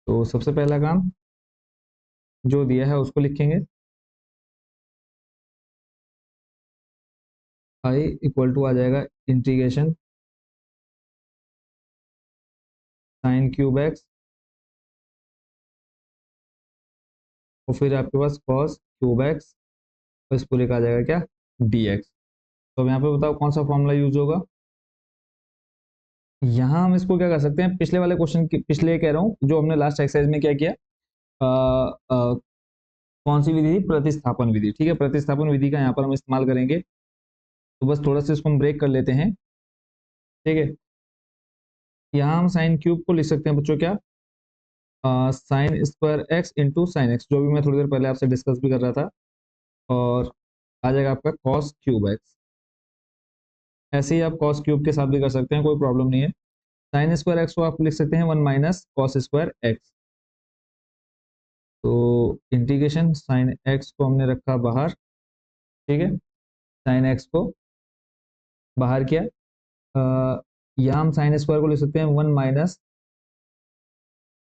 तो सबसे पहला काम जो दिया है उसको लिखेंगे, आई इक्वल टू आ जाएगा इंटीग्रेशन साइन क्यूब एक्स, और फिर आपके पास कॉस क्यूब एक्स, और इस पूरे का आ जाएगा क्या, डी एक्स। तो अब यहाँ पे बताओ कौन सा फॉर्मूला यूज होगा। यहाँ हम इसको क्या कर सकते हैं, पिछले वाले क्वेश्चन पिछले कह रहा हूँ जो हमने लास्ट एक्सरसाइज में क्या किया, कौन सी विधि थी, प्रतिस्थापन विधि, ठीक है। प्रतिस्थापन विधि का यहाँ पर हम इस्तेमाल करेंगे। तो बस थोड़ा सा इसको हम ब्रेक कर लेते हैं, ठीक है। यहाँ हम साइन क्यूब को लिख सकते हैं बच्चों क्या, sign square x into sine x, जो भी मैं थोड़ी देर पहले आपसे डिस्कस भी कर रहा था, और आ जाएगा आपका कॉस क्यूब एक्स। ऐसे ही आप कॉस क्यूब के साथ भी कर सकते हैं, कोई प्रॉब्लम नहीं है। साइन स्क्वायर एक्स को आप लिख सकते हैं 1 माइनस कॉस स्क्वायर एक्स। तो इंटीग्रेशन साइन एक्स को हमने रखा बाहर, ठीक है, साइन एक्स को बाहर किया। यहाँ हम साइन स्क्वायर को लिख सकते हैं 1 माइनस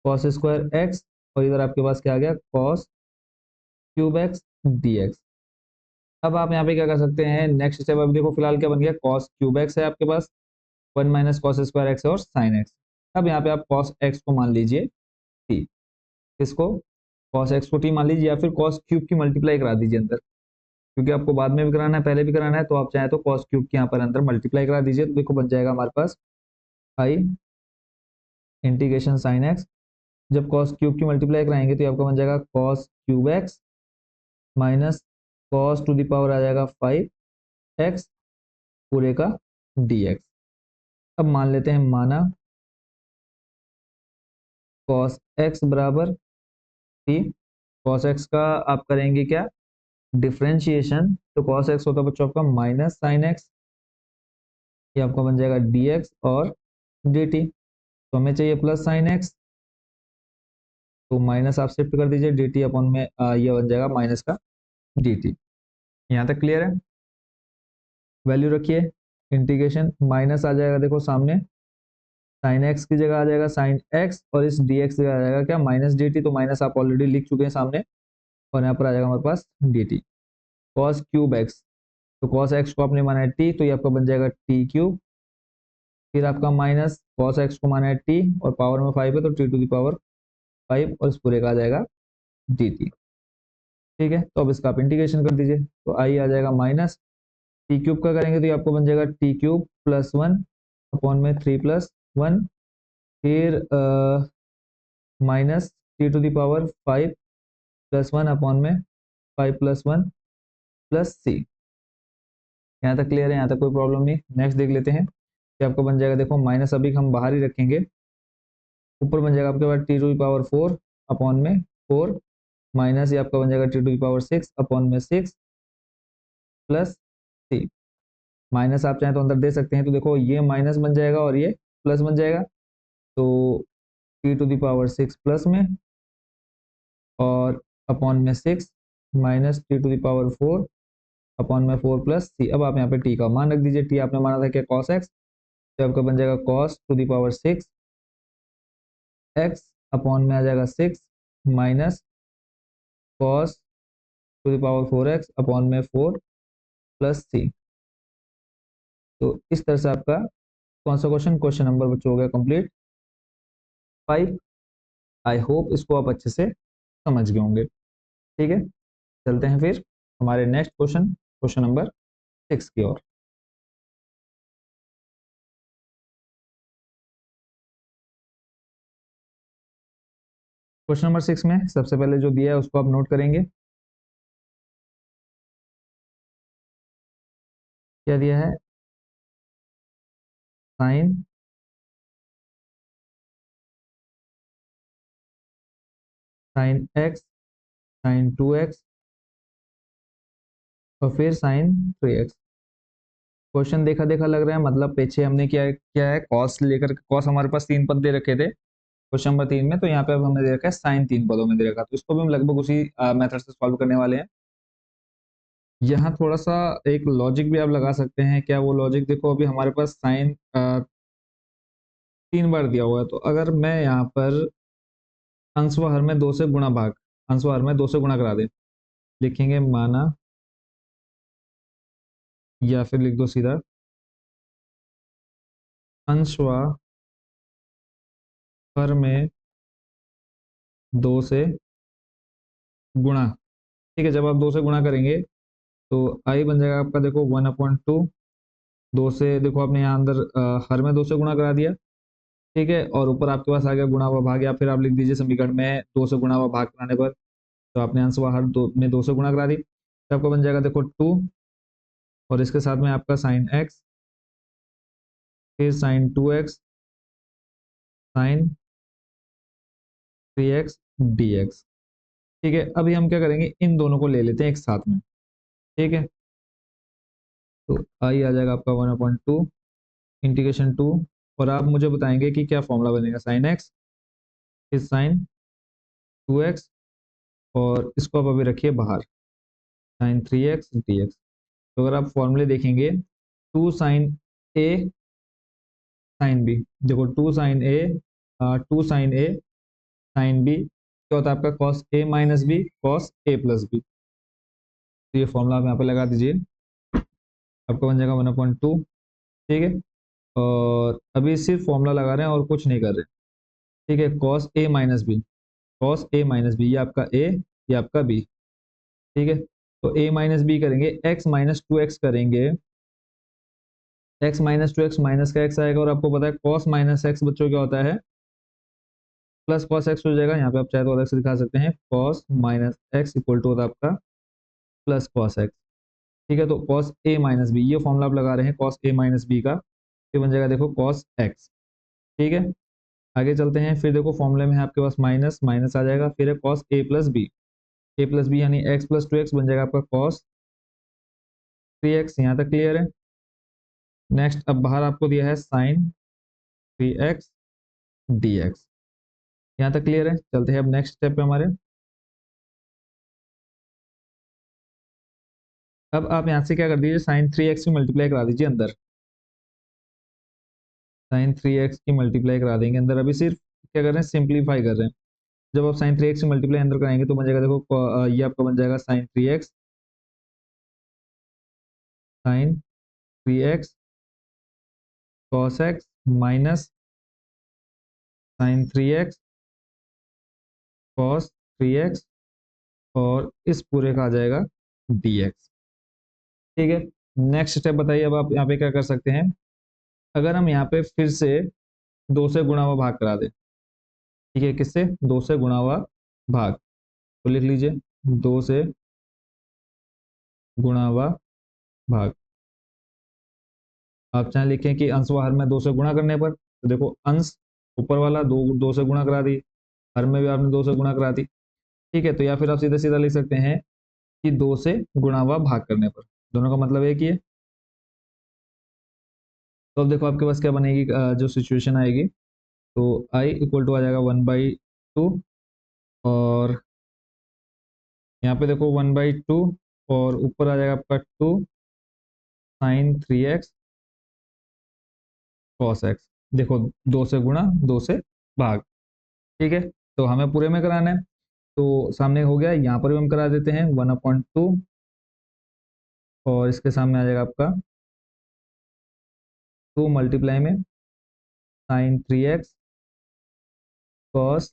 कॉस स्क्वायर एक्स, और इधर आपके पास क्या आ गया, cos cube x d x. अब आप यहाँ पे क्या कर सकते हैं, नेक्स्ट स्टेप अभी देखो फिलहाल क्या बन गया, कॉस क्यूब एक्स है आपके पास, 1 माइनस कॉस स्क्वायर एक्स और साइन एक्स। अब यहाँ पे आप कॉस एक्स को मान लीजिए टी, इसको कॉस एक्स को टी मान लीजिए, या फिर कॉस क्यूब की मल्टीप्लाई करा दीजिए अंदर, क्योंकि आपको बाद में भी कराना है पहले भी कराना है, तो आप चाहे तो कॉस क्यूब के यहाँ पर अंदर मल्टीप्लाई करा दीजिए। तो देखो बन जाएगा हमारे पास आई इंटीग्रेशन साइन एक्स, जब कॉस क्यूब की मल्टीप्लाई कराएंगे तो आपका बन जाएगा cos cube x minus cos to the power आ जाएगा 5x पूरे का dx। अब मान लेते हैं, माना कॉस एक्स बराबर टी, कॉस एक्स का आप करेंगे क्या, डिफ्रेंशिएशन, तो कॉस एक्स होता है बच्चों आपका माइनस साइन एक्स, ये आपका बन जाएगा dx और dt। तो हमें चाहिए प्लस साइन एक्स, तो माइनस आप शिफ्ट कर दीजिए dt अपॉन में, ये बन जाएगा माइनस का dt। यहाँ तक क्लियर है। वैल्यू रखिए, इंटीग्रेशन माइनस आ जाएगा देखो सामने, साइन एक्स की जगह आ जाएगा साइन एक्स, और इस डी एक्स की जगह आ जाएगा क्या, माइनस डी टी। तो माइनस आप ऑलरेडी लिख चुके हैं सामने, और यहाँ पर आ जाएगा हमारे पास d t. Cos cube x, तो कॉस एक्स को आपने माना है टी, तो ये आपका बन जाएगा टी क्यूब। फिर आपका माइनस कॉस एक्स को माना है टी, और पावर में 5 है तो टी टू द पावर 5, और इस पूरे का आ जाएगा डी टी, ठीक है। तो अब इसका आप इंटीग्रेशन कर दीजिए, तो आई आ जाएगा माइनस टी क्यूब का करेंगे तो ये आपको बन जाएगा टी क्यूब प्लस 1 अपॉन में 3 प्लस 1, फिर minus T to the power 5 plus 1 upon में 5 प्लस 1 प्लस सी। यहाँ तक क्लियर है, यहाँ तक कोई प्रॉब्लम नहीं। नेक्स्ट देख लेते हैं कि आपका बन जाएगा, देखो माइनस अभी हम बाहर ही रखेंगे, ऊपर बन जाएगा आपके पास t to the power 4 upon में 4 माइनस ये आपका बन जाएगा t to the power 6 upon में 6 प्लस 3। माइनस आप चाहें तो अंदर दे सकते हैं, तो देखो ये माइनस बन जाएगा और ये प्लस बन जाएगा, तो T to the power 6 plus में और अपॉन में 6 minus T to the power 4 upon में 4 प्लस सी। अब आप यहाँ पे टी का मान रख दीजिए, टी आपने माना था क्या कॉस एक्स, तो आपका बन जाएगा cos to the power 6 X upon में आ जाएगा 6 minus cos to the power 4 X upon में 4 प्लस सी। तो इस तरह से आपका कौन सा क्वेश्चन नंबर बच्चों हो गया कंप्लीट 5। आई होप इसको आप अच्छे से समझ गए होंगे। ठीक है, चलते हैं फिर हमारे नेक्स्ट क्वेश्चन नंबर 6 की ओर। क्वेश्चन नंबर 6 में सबसे पहले जो दिया है उसको आप नोट करेंगे। क्या दिया है, sign sine x sign 2x और फिर साइन 3x। क्वेश्चन देखा देखा लग रहा है, मतलब पीछे हमने क्या क्या है कॉस लेकर, कॉस हमारे पास 3 पद दे रखे थे क्वेश्चन नंबर 3 में, तो यहाँ पे अब हमें दे रखा है साइन 3 पदों में दे रखा, तो इसको भी हम लगभग उसी मेथड से सॉल्व करने वाले हैं। यहाँ थोड़ा सा एक लॉजिक भी आप लगा सकते हैं। क्या वो लॉजिक, देखो अभी हमारे पास साइन 3 बार दिया हुआ है, तो अगर मैं यहाँ पर अंश व हर में 2 से गुणा भाग, अंश व हर में 2 से गुणा करा दें, लिखेंगे माना, या फिर लिख दो सीधा अंश व हर में 2 से गुणा। ठीक है, जब आप 2 से गुणा करेंगे तो आई बन जाएगा आपका, देखो 1/2, 2 से देखो आपने यहाँ अंदर हर में 2 से गुणा करा दिया। ठीक है, और ऊपर आपके पास आ गया गुणा व भाग, या फिर आप लिख दीजिए समीकरण में 2 से गुणा व भाग कराने पर, तो आपने अंश व हर दो में 2 से गुणा करा दी, तो आपका बन जाएगा देखो 2 और इसके साथ में आपका साइन एक्स, फिर sine 2x sine 3x dx। ठीक है, अभी हम क्या करेंगे, इन दोनों को ले लेते हैं एक साथ में। ठीक है, तो आई आ जाएगा आपका 1/2 इंटीग्रेशन 2, और आप मुझे बताएंगे कि क्या फॉर्मूला बनेगा, साइन एक्स फिर साइन 2x और इसको आप अभी रखिए बाहर, साइन 3x dx। तो अगर आप फॉर्मूले देखेंगे, 2 साइन ए साइन बी, देखो 2 साइन ए साइन बी क्या होता है आपका, cos A minus B cos a plus B. तो ये फॉर्मूला आप यहाँ पे लगा दीजिए, आपका बन जाएगा 1/2। ठीक है, और अभी सिर्फ फॉर्मूला लगा रहे हैं और कुछ नहीं कर रहे। ठीक है, cos A minus B, cos A minus B, ये आपका ए ये आपका बी। ठीक है, तो ए माइनस बी करेंगे, एक्स माइनस 2x करेंगे, एक्स माइनस 2x माइनस का एक्स आएगा, और आपको पता है कॉस माइनस एक्स बच्चों क्या होता है, प्लस कॉस एक्स हो जाएगा। यहाँ पे आप चाहे तो अलग से दिखा सकते हैं, cos minus X equal to होता है आपका प्लस कॉस एक्स। ठीक है, तो कॉस ए माइनस बी, ये फॉर्मूला आप लगा रहे हैं कॉस ए माइनस बी का, ये बन जाएगा देखो कॉस एक्स। ठीक है, आगे चलते हैं, फिर देखो फॉर्मूले में है आपके पास माइनस माइनस आ जाएगा, फिर है कॉस ए प्लस बी यानी एक्स प्लस 2x बन जाएगा आपका कॉस 3x। यहाँ तक क्लियर है। नेक्स्ट अब बाहर आपको दिया है साइन 3x dx। यहाँ तक क्लियर है। चलते हैं अब नेक्स्ट स्टेप पे हमारे। अब आप यहाँ से क्या कर दीजिए, साइन 3x की मल्टीप्लाई करा दीजिए अंदर, साइन 3x की मल्टीप्लाई करा देंगे अंदर। अभी सिर्फ क्या कर रहे हैं, सिंप्लीफाई कर रहे हैं। जब आप साइन 3x की मल्टीप्लाई अंदर कराएंगे तो बन जाएगा देखो ये आपका बन जाएगा sine 3x sine 3x cos X minus sine 3x cos 3x और इस पूरे का आ जाएगा dx। ठीक है, नेक्स्ट स्टेप बताइए। अब आप यहाँ पे क्या कर सकते हैं, अगर हम यहाँ पे फिर से 2 से गुणा हुआ भाग करा दें। ठीक है, किससे, 2 से गुणा हुआ भाग, तो लिख लीजिए 2 से गुणा हुआ भाग। आप चाहे लिखें कि अंश व हर में 2 से गुणा करने पर, तो देखो अंश ऊपर वाला दो से गुणा करा दी, हर में भी आपने 2 से गुणा करा दी। ठीक है, तो या फिर आप सीधा सीधा लिख सकते हैं कि 2 से गुणा व भाग करने पर, दोनों का मतलब एक ही है। तो अब देखो आपके पास क्या बनेगी, जो सिचुएशन आएगी, तो आई इक्वल टू आ जाएगा 1/2, और यहाँ पे देखो 1/2, और ऊपर आ जाएगा आपका 2 sin 3x cos x। देखो 2 से गुणा 2 से भाग। ठीक है, तो हमें पूरे में कराना है, तो सामने हो गया, यहाँ पर भी हम करा देते हैं 1/2, और इसके सामने आ जाएगा आपका 2 मल्टीप्लाई में sin 3x cos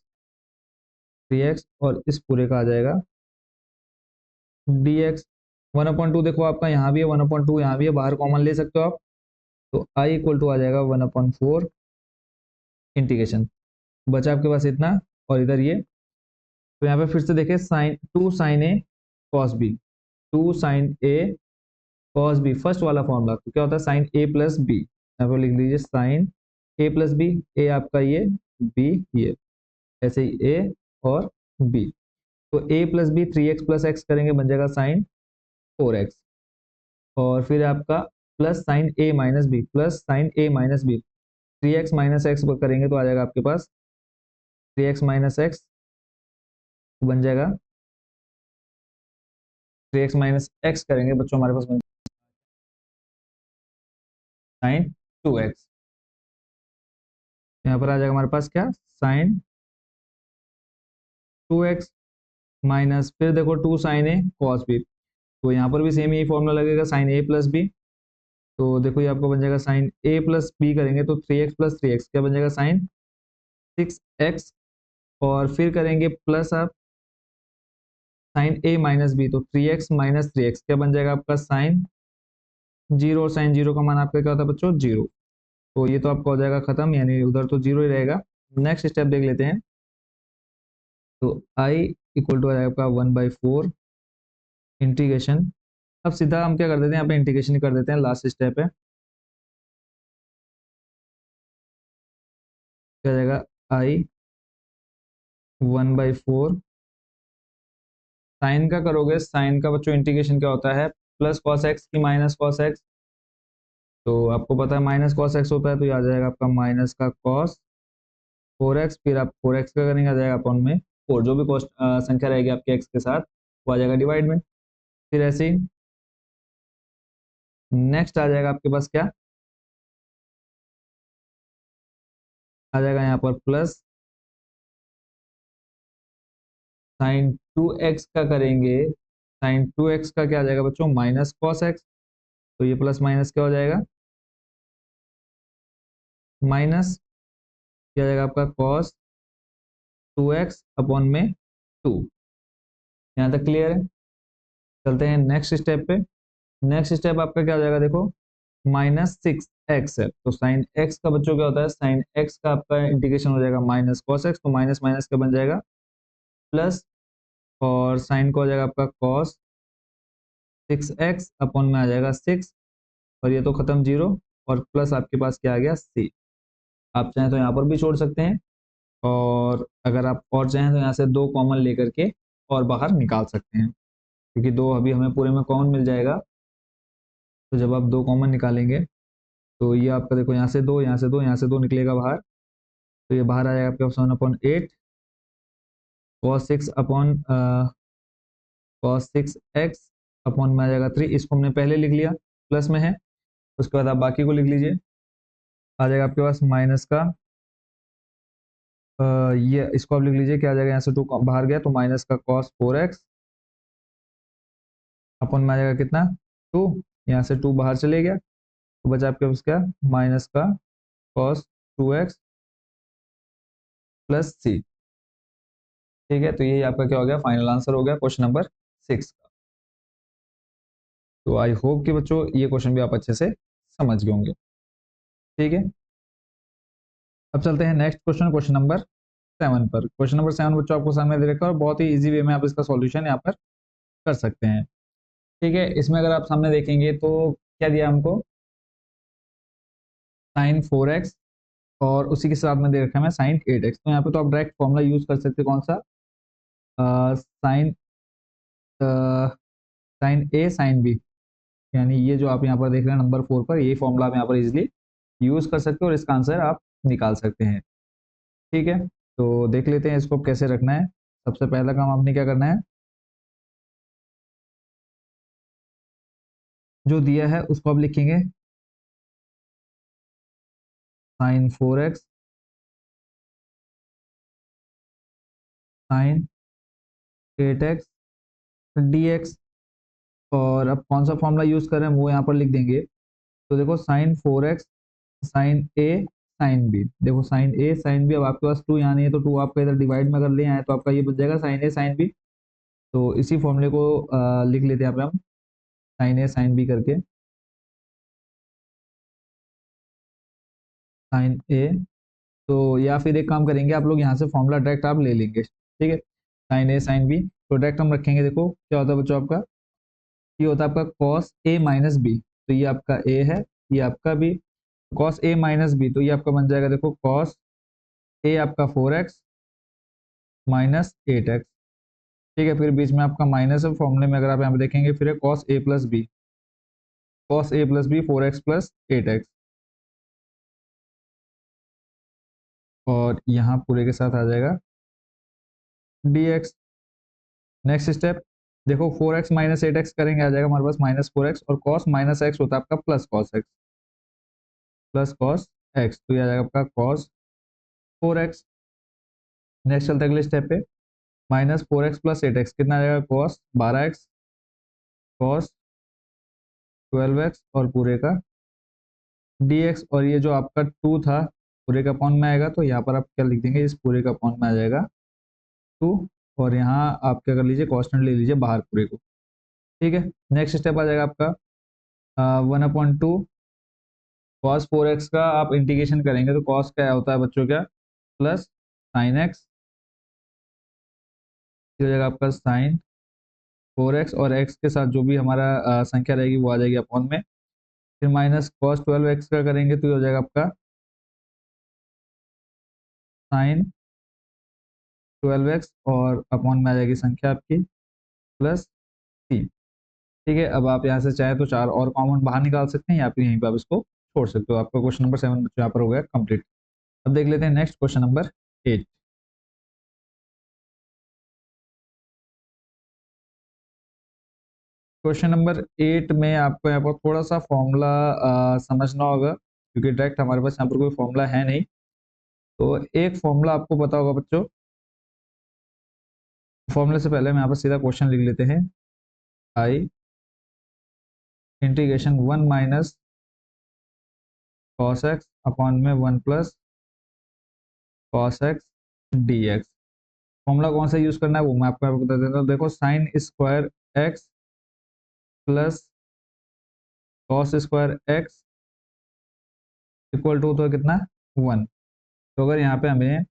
3x, और इस पूरे का आ जाएगा dx। 1/2 देखो आपका यहाँ भी है, 1/2 यहाँ भी है, बाहर कॉमन ले सकते हो आप, तो आई इक्वल टू आ जाएगा 1/4 इंटीग्रेशन, बचा आपके पास इतना, और इधर ये। तो यहाँ पे फिर से देखें, sign 2 sin a cos b, 2 sin a cos b, first वाला फॉर्मूला, तो क्या होता है sin a प्लस बी, यहाँ पे लिख लीजिए sin a plus B, a आपका ये, b ये, ऐसे ही a और b, तो a plus B 3x plus x करेंगे, बन जाएगा sin 4x, और फिर आपका plus sin a minus B, plus sin a minus B, 3x minus X करेंगे तो आ जाएगा आपके पास 3x माइनस एक्स, बन जाएगा 3x माइनस एक्स करेंगे बच्चों, हमारे पास बन sin 2x। यहाँ पर आ जाएगा हमारे पास क्या, sin 2x माइनस, फिर देखो 2 sin a cos b, तो यहाँ पर भी सेम यही फॉर्मूला लगेगा, sin a प्लस बी, तो देखो ये आपको बन जाएगा sin a प्लस बी करेंगे तो 3x प्लस 3x क्या बन जाएगा sin 6x, और फिर करेंगे प्लस आप sin a माइनस बी, तो 3x माइनस 3x क्या बन जाएगा आपका sin 0, और sin 0 का मान आपका क्या होता है बच्चों, 0, तो ये तो आपका हो जाएगा खत्म, यानी उधर तो 0 ही रहेगा। नेक्स्ट स्टेप देख लेते हैं, तो i इक्वल टू आ जाएगा आपका 1/4 इंटीग्रेशन। अब सीधा हम क्या कर देते हैं, यहाँ पे इंटीग्रेशन ही कर देते हैं, लास्ट स्टेप है, क्या जाएगा i 1/4, साइन का करोगे, साइन का बच्चों इंटीग्रेशन क्या होता है, प्लस कॉस एक्स की माइनस कॉस एक्स, तो आपको पता है माइनस कॉस एक्स होता है, तो ये आ जाएगा आपका माइनस का कॉस 4x, फिर आप 4x का करेंगे, आ जाएगा अपॉन में 4, जो भी कॉस्ट संख्या रहेगी आपके x के साथ वो आ जाएगा डिवाइड में, फिर ऐसे ही नेक्स्ट आ जाएगा आपके पास क्या, आ जाएगा यहाँ पर प्लस sin 2x का करेंगे, sin 2x का क्या आ जाएगा बच्चों, माइनस कॉस एक्स, तो ये प्लस माइनस क्या हो जाएगा, माइनस क्या आ जाएगा आपका कॉस 2x अपॉन में 2। यहाँ तक क्लियर है, चलते हैं नेक्स्ट स्टेप पे। नेक्स्ट स्टेप आपका क्या हो जाएगा, देखो -6x है, तो साइन एक्स का बच्चों क्या होता है, साइन एक्स का आपका इंटीग्रेशन हो जाएगा माइनस कॉस एक्स, तो माइनस माइनस का बन जाएगा प्लस, और साइन का हो जाएगा आपका कॉस 6x अपॉन में आ जाएगा 6, और ये तो खत्म 0, और प्लस आपके पास क्या आ गया c। आप चाहें तो यहाँ पर भी छोड़ सकते हैं, और अगर आप और चाहें तो यहाँ से 2 कॉमन लेकर के और बाहर निकाल सकते हैं, क्योंकि 2 अभी हमें पूरे में कॉमन मिल जाएगा, तो जब आप 2 कॉमन निकालेंगे तो ये आपका देखो यहाँ से 2, यहाँ से 2, यहाँ से 2 निकलेगा बाहर, तो ये बाहर आ जाएगा आपके पास 1/8 cos 6x अपॉन में आ जाएगा 3, इसको हमने पहले लिख लिया, प्लस में है, उसके बाद आप बाकी को लिख लीजिए, आ जाएगा आपके पास माइनस का, ये इसको आप लिख लीजिए, क्या आ जाएगा, यहाँ से 2 बाहर गया तो माइनस का cos 4x अपॉन में आ जाएगा कितना 2, यहाँ से 2 बाहर चले गया, तो बचा आपके पास क्या, माइनस का cos 2x प्लस c। ठीक है, तो यही आपका क्या हो गया, फाइनल आंसर हो गया क्वेश्चन नंबर 6 का। तो आई होप कि बच्चों ये क्वेश्चन भी आप अच्छे से समझ गए होंगे। ठीक है, अब चलते हैं नेक्स्ट क्वेश्चन, क्वेश्चन नंबर 7 पर। क्वेश्चन नंबर 7 बच्चों आपको सामने दे रखा है, और बहुत ही इजी वे में आप इसका सॉल्यूशन यहाँ पर कर सकते हैं। ठीक है, इसमें अगर आप सामने देखेंगे तो क्या दिया हमको, साइन 4x और उसी के साथ में दे रखा है मैं साइन 8x। तो यहाँ पे तो आप डायरेक्ट फॉर्मूला यूज कर सकते हैं, कौन सा, साइन साइन ए साइन बी, यानी ये जो आप यहाँ पर देख रहे हैं नंबर 4 पर, ये फॉर्मूला आप यहाँ पर इजिली यूज कर सकते हो और इसका आंसर आप निकाल सकते हैं। ठीक है, तो देख लेते हैं इसको कैसे रखना है। सबसे पहला काम आपने क्या करना है, जो दिया है उसको आप लिखेंगे sign 4x sign 8x dx। और अब कौन सा फॉर्मूला यूज कर रहे हैं वो यहाँ पर लिख देंगे। तो देखो साइन 4x साइन ए साइन बी, देखो साइन ए साइन बी, अब आपके पास टू यहाँ नहीं है तो टू आपका इधर डिवाइड में अगर ले आए तो आपका ये बच जाएगा साइन ए साइन बी। तो इसी फॉर्मूले को लिख लेते हैं यहाँ पे हम, साइन ए साइन बी करके, साइन ए। तो या फिर एक काम करेंगे आप लोग, यहाँ से फॉर्मूला डायरेक्ट आप ले लेंगे, ठीक है, साइन ए साइन बी। तो डायरेक्ट हम रखेंगे, देखो क्या होता है बच्चों आपका, ये होता है आपका कॉस ए माइनस बी, तो ये आपका ए है, ये आपका B, cos A minus B, तो ये आपका बन जाएगा देखो कॉस ए आपका 4x माइनस 8x। ठीक है, फिर बीच में आपका माइनस है, फॉर्मूले में अगर आप यहाँ पे देखेंगे फिर है cos a plus b, cos a plus b 4x plus 8x, और यहाँ पूरे के साथ आ जाएगा dx। नेक्स्ट स्टेप, देखो 4x माइनस 8x करेंगे, आ जाएगा हमारे पास माइनस 4x, और कॉस माइनस x होता है आपका plus cos x, plus cos x, तो ये आ जाएगा आपका कॉस 4x। नेक्स्ट चलते हैं अगले स्टेप पे, माइनस 4x प्लस 8x कितना आ जाएगा, कॉस 12x, कॉस 12x और पूरे का dx। और ये जो आपका 2 था पूरे का अपॉन में आएगा, तो यहाँ पर आप क्या लिख देंगे, इस पूरे का अपॉन में आ जाएगा 2, और यहाँ आप क्या कर लीजिए, कॉन्स्टेंट ले लीजिए बाहर पूरे को। ठीक है, नेक्स्ट स्टेप आ जाएगा आपका 1/2 कॉस 4x का आप इंटीग्रेशन करेंगे, तो कॉस क्या होता है बच्चों, क्या, प्लस साइन एक्स, हो जाएगा आपका साइन 4x, और x के साथ जो भी हमारा संख्या रहेगी वो आ जाएगी अपॉन में, फिर माइनस कॉस 12x का करेंगे तो ये हो जाएगा आपका साइन 12x, और अपॉन में आ जाएगी संख्या आपकी प्लस सी। ठीक है, अब आप यहाँ से चाहे तो चार और कॉमन बाहर निकाल सकते हैं, या फिर यहीं पर आप इसको छोड़ सकते हो। आपका क्वेश्चन नंबर 7 बच्चों यहाँ पर हो गया कंप्लीट। अब देख लेते हैं next question number 8। Question number 8 में आपको यहाँ पर थोड़ा सा फॉर्मूला समझना होगा, क्योंकि डायरेक्ट हमारे पास यहाँ पर कोई फॉर्मूला है नहीं। तो एक फॉर्मूला आपको पता होगा बच्चों, फॉर्मूले से पहले हम यहाँ पर सीधा क्वेश्चन लिख लेते हैं, I integration 1 minus cos x upon में 1 plus cos x d x. Formula कौन सा यूज करना है वो मैं आपको बता देता हूँ। देखो sine square X plus cos square X equal to होता है कितना, 1। तो अगर यहाँ पे हमें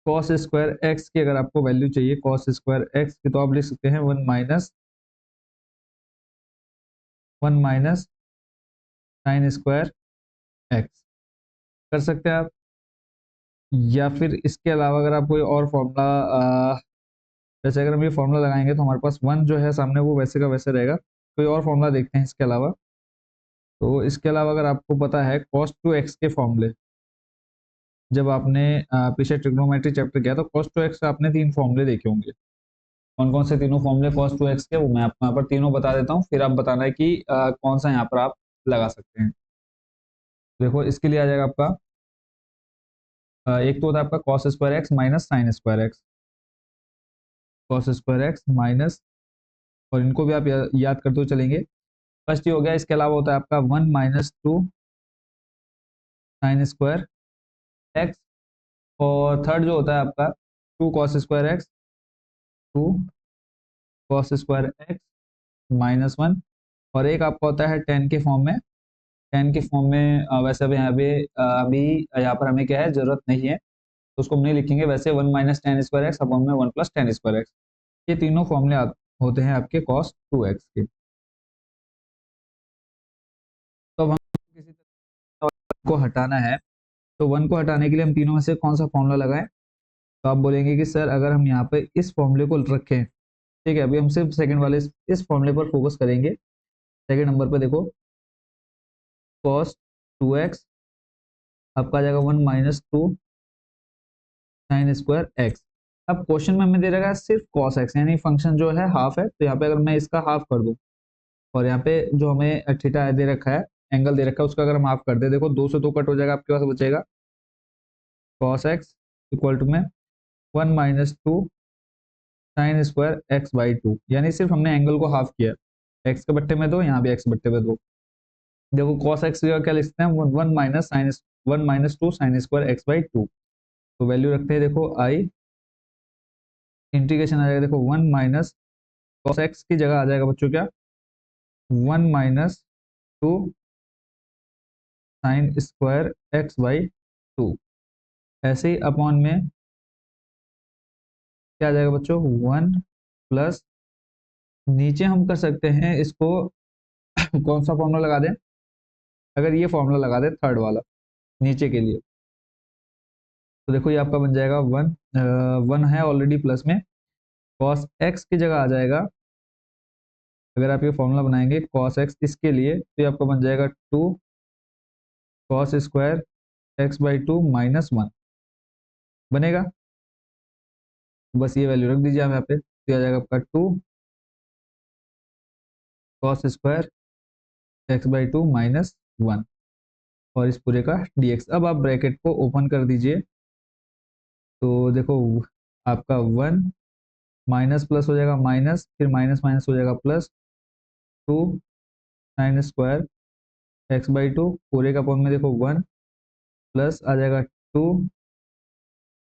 कॉस स्क्वायर एक्स की अगर आपको वैल्यू चाहिए, कॉस स्क्वायर एक्स की, तो आप लिख सकते हैं 1 माइनस साइन स्क्वायर एक्स, कर सकते हैं आप। या फिर इसके अलावा अगर आप कोई और फॉर्मूला, जैसे अगर हम ये फॉर्मूला लगाएंगे तो हमारे पास 1 जो है सामने वो वैसे का वैसे रहेगा। कोई और फॉर्मूला देखते हैं इसके अलावा। तो इसके अलावा अगर आपको पता है cos 2x के फॉर्मूले, जब आपने पीछे ट्रिग्नोमेट्री चैप्टर किया तो cos 2x का आपने 3 फॉर्मूले देखे होंगे। कौन कौन से तीनों फॉर्मूले cos 2x के, वो मैं आपको यहाँ पर तीनों बता देता हूँ, फिर आप बताना है कि कौन सा यहाँ पर आप लगा सकते हैं। देखो इसके लिए आ जाएगा आपका, एक तो होता है आपका cos square x minus sine square X, cos square x minus, और इनको भी आप याद करते हुए चलेंगे। फर्स्ट ये हो गया। इसके अलावा होता है आपका 1 - 2 साइन स्क्वायर एक्स, और थर्ड जो होता है आपका 2 cos square x, 2 cos square x -1, और एक आपका होता है टेन के फॉर्म में। टेन के फॉर्म में वैसे अभी यहाँ पे अभी यहाँ पर हमें क्या है, जरूरत नहीं है, तो उसको हम नहीं लिखेंगे। वैसे 1 - tan स्क्वायर एक्स अपॉन में 1 + tan स्क्वायर एक्स, ये तीनों फॉर्मूले होते हैं आपके cos 2x के। तो अब हम किसी को हटाना है, तो 1 को हटाने के लिए हम तीनों में से कौन सा फॉर्मूला लगाएं? तो आप बोलेंगे कि सर अगर हम यहाँ पे इस फॉर्मूले को रखें, ठीक है, अभी हम सिर्फ सेकंड वाले इस फॉर्मूले पर फोकस करेंगे। सेकंड नंबर पे देखो, cos 2x आपका आ जाएगा 1 माइनस 2 साइन स्क्वायर एक्स। अब क्वेश्चन में हमें दे रखा है सिर्फ cos x, यानी फंक्शन जो है हाफ है, तो यहाँ पे अगर मैं इसका हाफ कर दूं और यहाँ पे जो हमें थीटा दे रखा है, एंगल दे रखा है, उसका अगर हम हाफ कर दे, देखो 2 से 2 कट हो जाएगा, आपके पास बचेगा cos x इक्वल टू में 1 minus 2 sine square x by 2, यानी सिर्फ हमने एंगल को हाफ किया, एक्स के बट्टे में दो, यहाँ भी एक्स बट्टे में दो। देखो cos x की जगह क्या लिखते हैं, 1 minus 2 sine square x by 2, तो वैल्यू रखते हैं, देखो आई इंटीग्रेशन आ जाएगा, देखो 1 माइनस cos x की जगह आ जाएगा बच्चों क्या, 1 minus 2 sine square x by 2, ऐसे ही अपॉन में क्या आ जाएगा बच्चों, 1 प्लस, नीचे हम कर सकते हैं इसको कौन सा फॉर्मूला लगा दें, अगर ये फॉर्मूला लगा दें थर्ड वाला नीचे के लिए, तो देखो ये आपका बन जाएगा 1, 1 है ऑलरेडी प्लस में, cos x की जगह आ जाएगा, अगर आप ये फॉर्मूला बनाएंगे cos x इसके लिए, तो ये आपका बन जाएगा 2 cos square x by 2 minus 1 बनेगा। बस ये वैल्यू रख दीजिए आप यहाँ पे, तो आ जाएगा आपका 2 cos square x by 2 minus 1, और इस पूरे का dx। अब आप ब्रैकेट को ओपन कर दीजिए, तो देखो आपका 1 माइनस प्लस हो जाएगा माइनस, फिर माइनस माइनस हो जाएगा plus, 2 sine square x by 2 पूरे का अपॉन में देखो 1 प्लस आ जाएगा 2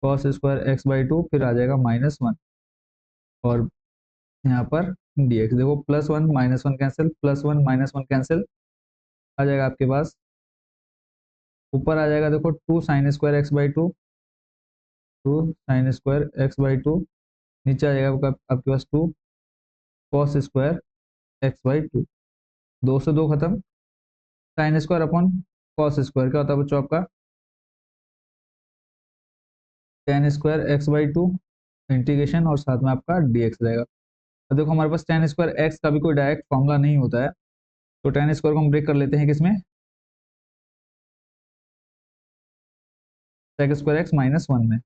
cos स्क्वायर एक्स बाई 2, फिर आ जाएगा माइनस 1, और यहाँ पर dx देखो plus 1 minus 1 cancel, plus 1 minus 1 cancel, आ जाएगा आपके पास, ऊपर आ जाएगा देखो 2 sine square x by 2, 2 sine square x by 2, नीचे आ जाएगा आपके पास 2 cos स्क्वायर एक्स बाई 2, 2 से 2 खत्म, sine square upon cos square क्या होता है बच्चों आपका, tan square x by 2 integration, और साथ में आपका dx रहेगा। तो देखो हमारे पास tan स्क्वायर एक्स का भी कोई डायरेक्ट फॉर्मूला नहीं होता है, तो tan स्क्वायर को हम ब्रेक कर लेते हैं किसमें, sec स्क्वायर एक्स माइनस 1 में,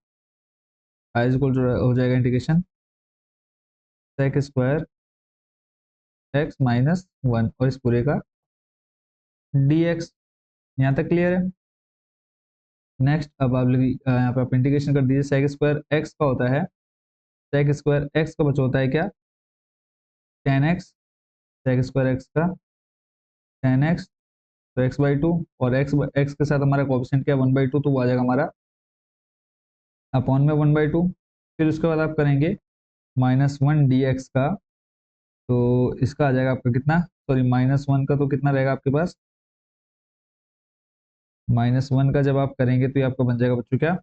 आई इज इक्वल टू हो जाएगा integration sec square x minus 1 और इस पूरे का dx। यहाँ तक क्लियर है। नेक्स्ट अब आप यहाँ पे आप इंटीग्रेशन कर दीजिए, sec स्क्वायर एक्स का होता है, sec स्क्वायर एक्स का बचा होता है क्या, tan x, sec square x का tan x, तो x बाई 2, और x के साथ हमारा कोएफिशिएंट क्या 1 बाई 2, तो वो आ जाएगा हमारा अपॉन में 1 बाई 2, फिर उसके बाद आप करेंगे माइनस 1 dx का, तो इसका आ जाएगा आपका कितना, सॉरी माइनस 1 का तो कितना रहेगा आपके पास, माइनस 1 का जब आप करेंगे तो ये आपका बन जाएगा बच्चों क्या,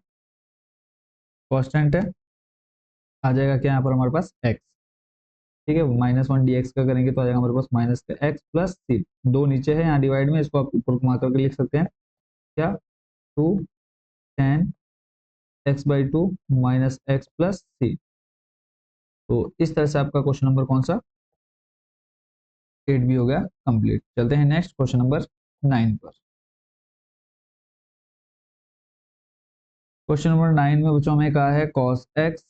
कांस्टेंट है, आ जाएगा क्या यहाँ पर हमारे पास x, ठीक है, माइनस 1 dx का करेंगे तो आ जाएगा हमारे पास माइनस का x प्लस सी, दो नीचे है यहाँ डिवाइड में, इसको आप ऊपर घुमा करके लिख सकते हैं क्या, 2 tan x by 2 minus x plus c. तो इस तरह से आपका क्वेश्चन नंबर कौन सा 8 भी हो गया कंप्लीट। चलते हैं नेक्स्ट क्वेश्चन नंबर 9 पर। क्वेश्चन नंबर 9 में बच्चों में कहा है cos x,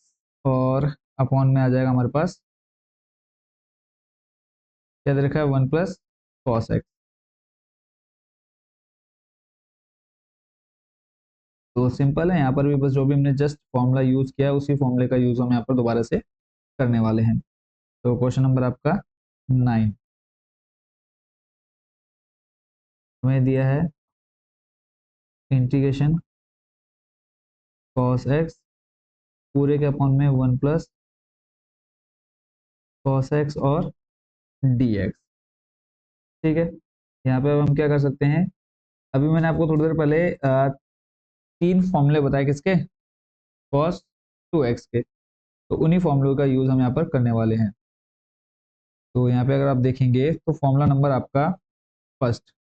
और अपॉन में आ जाएगा हमारे पास क्या दे रखा है 1 प्लस कॉस एक्स। तो सिंपल है, यहाँ पर भी बस जो भी हमने जस्ट फॉर्मूला यूज किया है उसी फॉर्मूले का यूज हम यहाँ पर दोबारा से करने वाले हैं। तो क्वेश्चन नंबर आपका 9 हमें दिया है इंटीग्रेशन cos x पूरे के अपॉन में 1 प्लस cos x और dx, ठीक है। यहाँ पे अब हम क्या कर सकते हैं, अभी मैंने आपको थोड़ी देर पहले तीन फॉर्मूले बताए किसके, cos 2x के, तो उन्हीं फॉर्मूलों का यूज हम यहाँ पर करने वाले हैं। तो यहाँ पे अगर आप देखेंगे तो फॉर्मूला नंबर आपका फर्स्ट,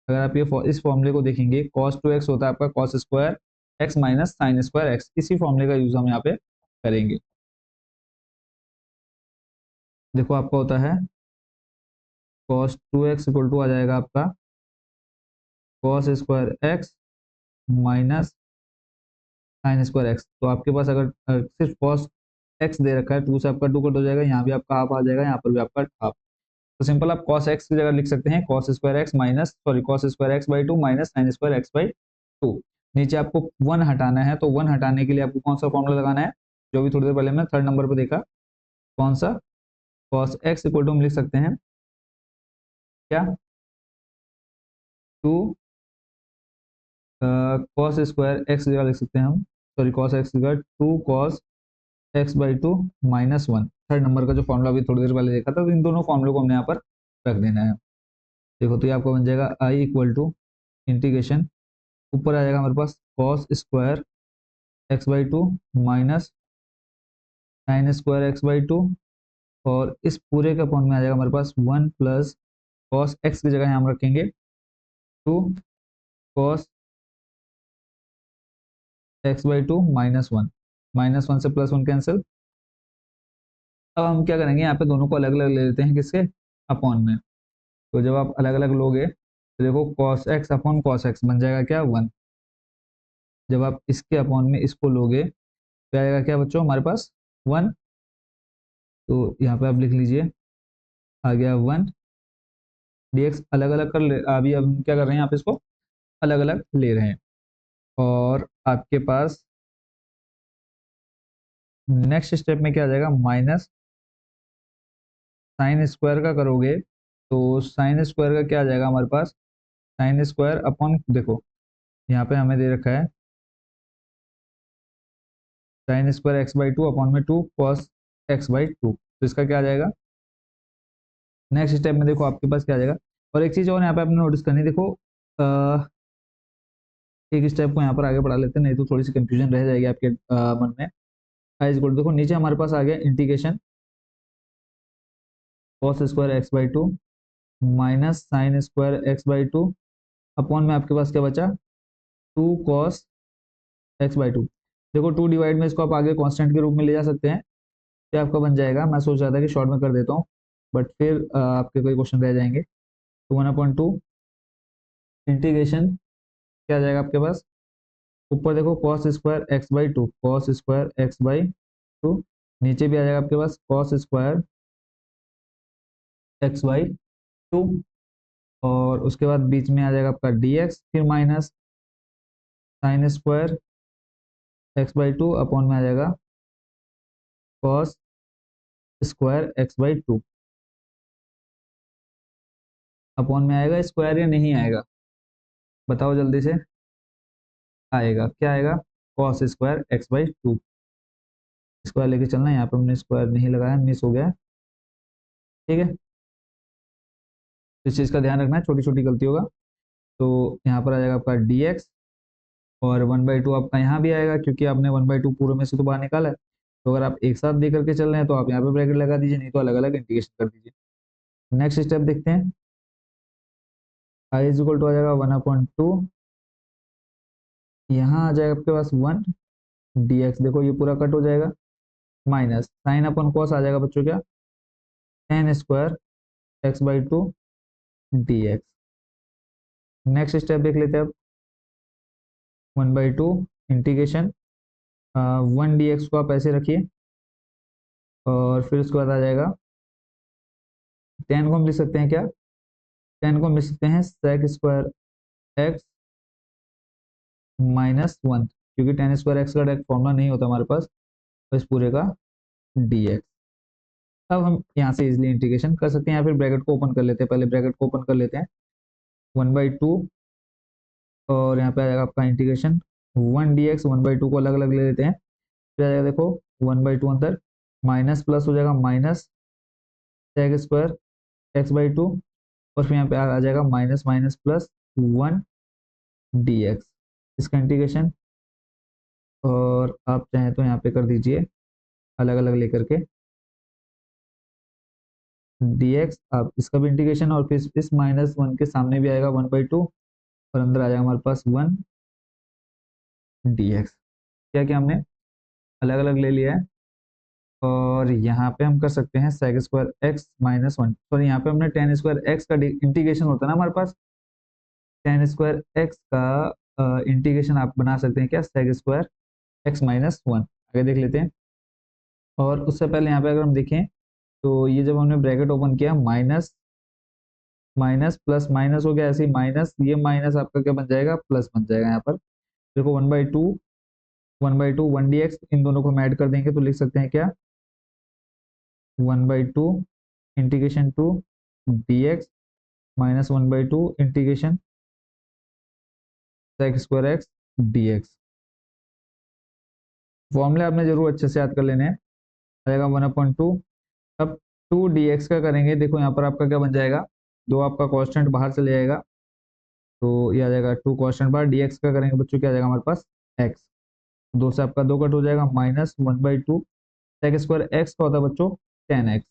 अगर आप ये इस फॉर्मूले को देखेंगे, cos 2x होता है आपका cos square x minus sine square x। इसी फॉर्मूले का यूज हम यहाँ पे करेंगे। देखो आपका होता है cos 2x इक्वल टू आ जाएगा आपका cos square x minus sine square x. तो आपके पास अगर सिर्फ cos x दे रखा है, टू से आपका टू कट हो जाएगा, यहाँ भी आपका हाफ आ जाएगा, यहाँ पर भी आपका हाफ। तो सिंपल आप cos x की जगह लिख सकते हैं cos square x minus sorry cos square x by two minus sine square x by two. नीचे आपको वन हटाना है, तो वन हटाने के लिए आपको कौन सा फॉर्मूला लगाना है, जो भी थोड़ी देर पहले हमने थर्ड नंबर पर देखा, कौन सा, cos x इक्वल टू हम लिख सकते हैं क्या, टू cos स्क्वायर एक्स की जगह लिख सकते हैं हम, सॉरी cos x की जगह two cos X by two minus one. Third number का जो फॉर्मूला अभी थोड़ी देर पहले देखा था, तो इन दोनों फॉर्मूलों को हमने यहाँ पर रख देना है। देखो तो ये आपको बन जाएगा आई इक्वल टू इंटीग्रेशन, ऊपर आ जाएगा हमारे पास cos square x by two minus sine square x by two, और इस पूरे का अपॉन में आ जाएगा हमारे पास वन प्लस cos एक्स की जगह हम रखेंगे two cos X by two minus one, minus one से प्लस वन कैंसिल। अब हम क्या करेंगे, यहाँ पे दोनों को अलग अलग ले लेते हैं, किसके, अपॉन में। तो जब आप अलग अलग लोगे तो देखो cos x upon cos x बन जाएगा क्या, वन। जब आप इसके अपॉन में इसको लोगे तो आएगा क्या बच्चों हमारे पास, वन। तो यहाँ पे आप लिख लीजिए, आ गया वन। dx अलग अलग कर ले, अभी अब हम क्या कर रहे हैं, यहाँ पे इसको अलग अलग ले रहे हैं। और आपके पास नेक्स्ट स्टेप में क्या आ जाएगा, माइनस साइन स्क्वायर का करोगे तो साइन स्क्वायर का क्या आ जाएगा हमारे पास, साइन स्क्वायर अपॉन, देखो यहाँ पे हमें दे रखा है sine square x by two upon में two cos x by two. तो इसका क्या आ जाएगा, नेक्स्ट स्टेप में देखो आपके पास क्या आ जाएगा। और एक चीज और यहाँ पे आपने नोटिस करनी, देखो एक स्टेप को यहाँ पर आगे बढ़ा लेते हैं, नहीं तो थोड़ी सी कंफ्यूजन रह जाएगी आपके मन में। एज इक्वल, देखो नीचे हमारे पास आ गया integration cos square x by two minus sine square x by two upon में आपके पास क्या बचा, two cos x by two. देखो टू डिवाइड में इसको आप आगे कांस्टेंट के रूप में ले जा सकते हैं, क्या आपका बन जाएगा, मैं सोच रहा था कि शॉर्ट में कर देता हूँ, बट फिर आपके कोई क्वेश्चन रह जाएंगे। तो वन अपॉइंट टू इंटीग्रेशन क्या आ जाएगा आपके पास, ऊपर देखो cos square x by two, cos square x by two, नीचे भी आ जाएगा आपके पास cos square x by two, और उसके बाद बीच में आ जाएगा आपका डी एक्स, फिर minus sine square x by two upon में आ जाएगा cos square x by two, upon में आएगा स्क्वायर या नहीं आएगा, बताओ जल्दी से। आएगा, क्या आएगा, cos square x by to. Square लेके चलना है, यहाँ पे हमने स्क्वायर नहीं लगाया, मिस हो गया, ठीक है। इस चीज़ का ध्यान रखना है, छोटी छोटी गलती होगा। तो यहाँ पर आ जाएगा आपका डी एक्स, और वन बाई टू आपका यहाँ भी आएगा, क्योंकि आपने वन बाई टू पूरे में से तो बाहर निकाला है। तो अगर आप एक साथ दे करके चल रहे हैं तो आप यहाँ पे ब्रैकेट लगा दीजिए, नहीं तो अलग अलग इंटीग्रेशन कर दीजिए। नेक्स्ट स्टेप देखते हैं, आई इज इक्वल टू आ जाएगा वन अपॉइंट टू, यहाँ आ जाएगा आपके पास वन, डी एक्स देखो ये पूरा कट हो जाएगा, माइनस साइन अपन कॉस आ जाएगा बच्चों क्या, ten square x by to D x. Next step देख लेते हैं अब, one by to integration one D x को आप ऐसे रखिए, और फिर उसके बाद आ जाएगा टेन को हम लिख सकते हैं क्या, टेन को हम लिख सकते हैं sec square x minus one, क्योंकि टेन स्क्वायर एक्स का डायरेक्ट फॉर्मूला नहीं होता हमारे पास, तो इस पूरे का डी एक्स। अब हम यहाँ से इजिली इंटीग्रेशन कर सकते हैं, या फिर ब्रैकेट को ओपन कर लेते हैं, पहले ब्रैकेट को ओपन कर लेते हैं, वन बाई टू, और यहाँ पे आ जाएगा आपका integration one D x, one by to को अलग अलग ले लेते हैं, फिर आ जाएगा देखो वन बाई टू अंदर, माइनस प्लस हो जाएगा, minus sec square x by two, और फिर यहाँ पे आ जाएगा minus minus plus one D X, इसका इंटीग्रेशन। और आप चाहें तो यहाँ पे कर दीजिए अलग अलग लेकर के डी एक्स, आप इसका भी इंटीग्रेशन, और फिर इस माइनस वन के सामने भी आएगा वन बाई टू, और अंदर आ जाएगा हमारे पास 1 dx। क्या क्या हमने अलग अलग ले लिया है। और यहाँ पे हम कर सकते हैं sec square x minus 1, sorry यहाँ पे हमने टेन स्क्वायर एक्स का इंटीग्रेशन होता है ना हमारे पास, टेन स्क्वायर एक्स का इंटीग्रेशन आप बना सकते हैं क्या, सेक स्क्वायर एक्स माइनस 1। आगे देख लेते हैं। और उससे पहले यहाँ पे अगर हम देखें तो ये जब हमने ब्रैकेट ओपन किया, माइनस माइनस प्लस माइनस हो गया, ऐसे ही माइनस, ये माइनस आपका क्या बन जाएगा, प्लस बन जाएगा। यहाँ पर देखो 1/2 1 dx, इन दोनों को हम ऐड कर देंगे तो लिख सकते हैं क्या, 1/2 integration 2 dx minus 1/2 integration sec square x dx। फॉर्मूले आपने जरूर अच्छे से याद कर लेने हैं। आएगा 1/2। अब 2 dx का करेंगे, देखो यहाँ पर आपका क्या बन जाएगा, दो आपका कांस्टेंट बाहर चले जाएगा तो ये आ जाएगा 2 कांस्टेंट बाहर, dx का करेंगे बच्चों क्या आ जाएगा हमारे पास x, दो से आपका दो कट हो जाएगा, माइनस 1/2 सेक स्क्वायर एक्स का होता है बच्चों 10x,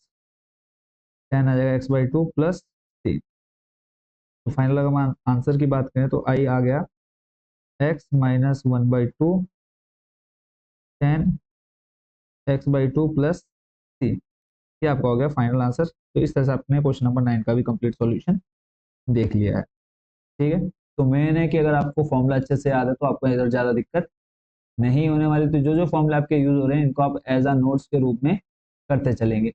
10 आ जाएगा x/2 प्लस 3। तो फाइनल अगर हम आंसर की बात करें तो आई आ गया x माइनस 1/2 10 x/2 प्लस 3। ये आपका हो गया फाइनल आंसर। तो इस तरह से आपने क्वेश्चन नंबर 9 का भी कंप्लीट सॉल्यूशन देख लिया है। ठीक है, तो मेन है कि अगर आपको फॉर्मूला अच्छे से याद है तो आपको इधर ज्यादा दिक्कत नहीं होने वाली। तो जो जो फॉर्मूला आपके यूज हो रहे हैं इनको आप एज अ नोट्स के रूप में करते चलेंगे।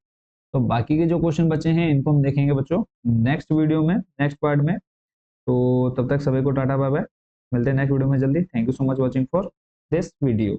तो बाकी के जो क्वेश्चन बचे हैं इनको हम देखेंगे बच्चों नेक्स्ट वीडियो में, नेक्स्ट पार्ट में। तो तब तक सभी को टाटा बाय बाय, मिलते हैं नेक्स्ट वीडियो में जल्दी। Thank you so much watching for this video.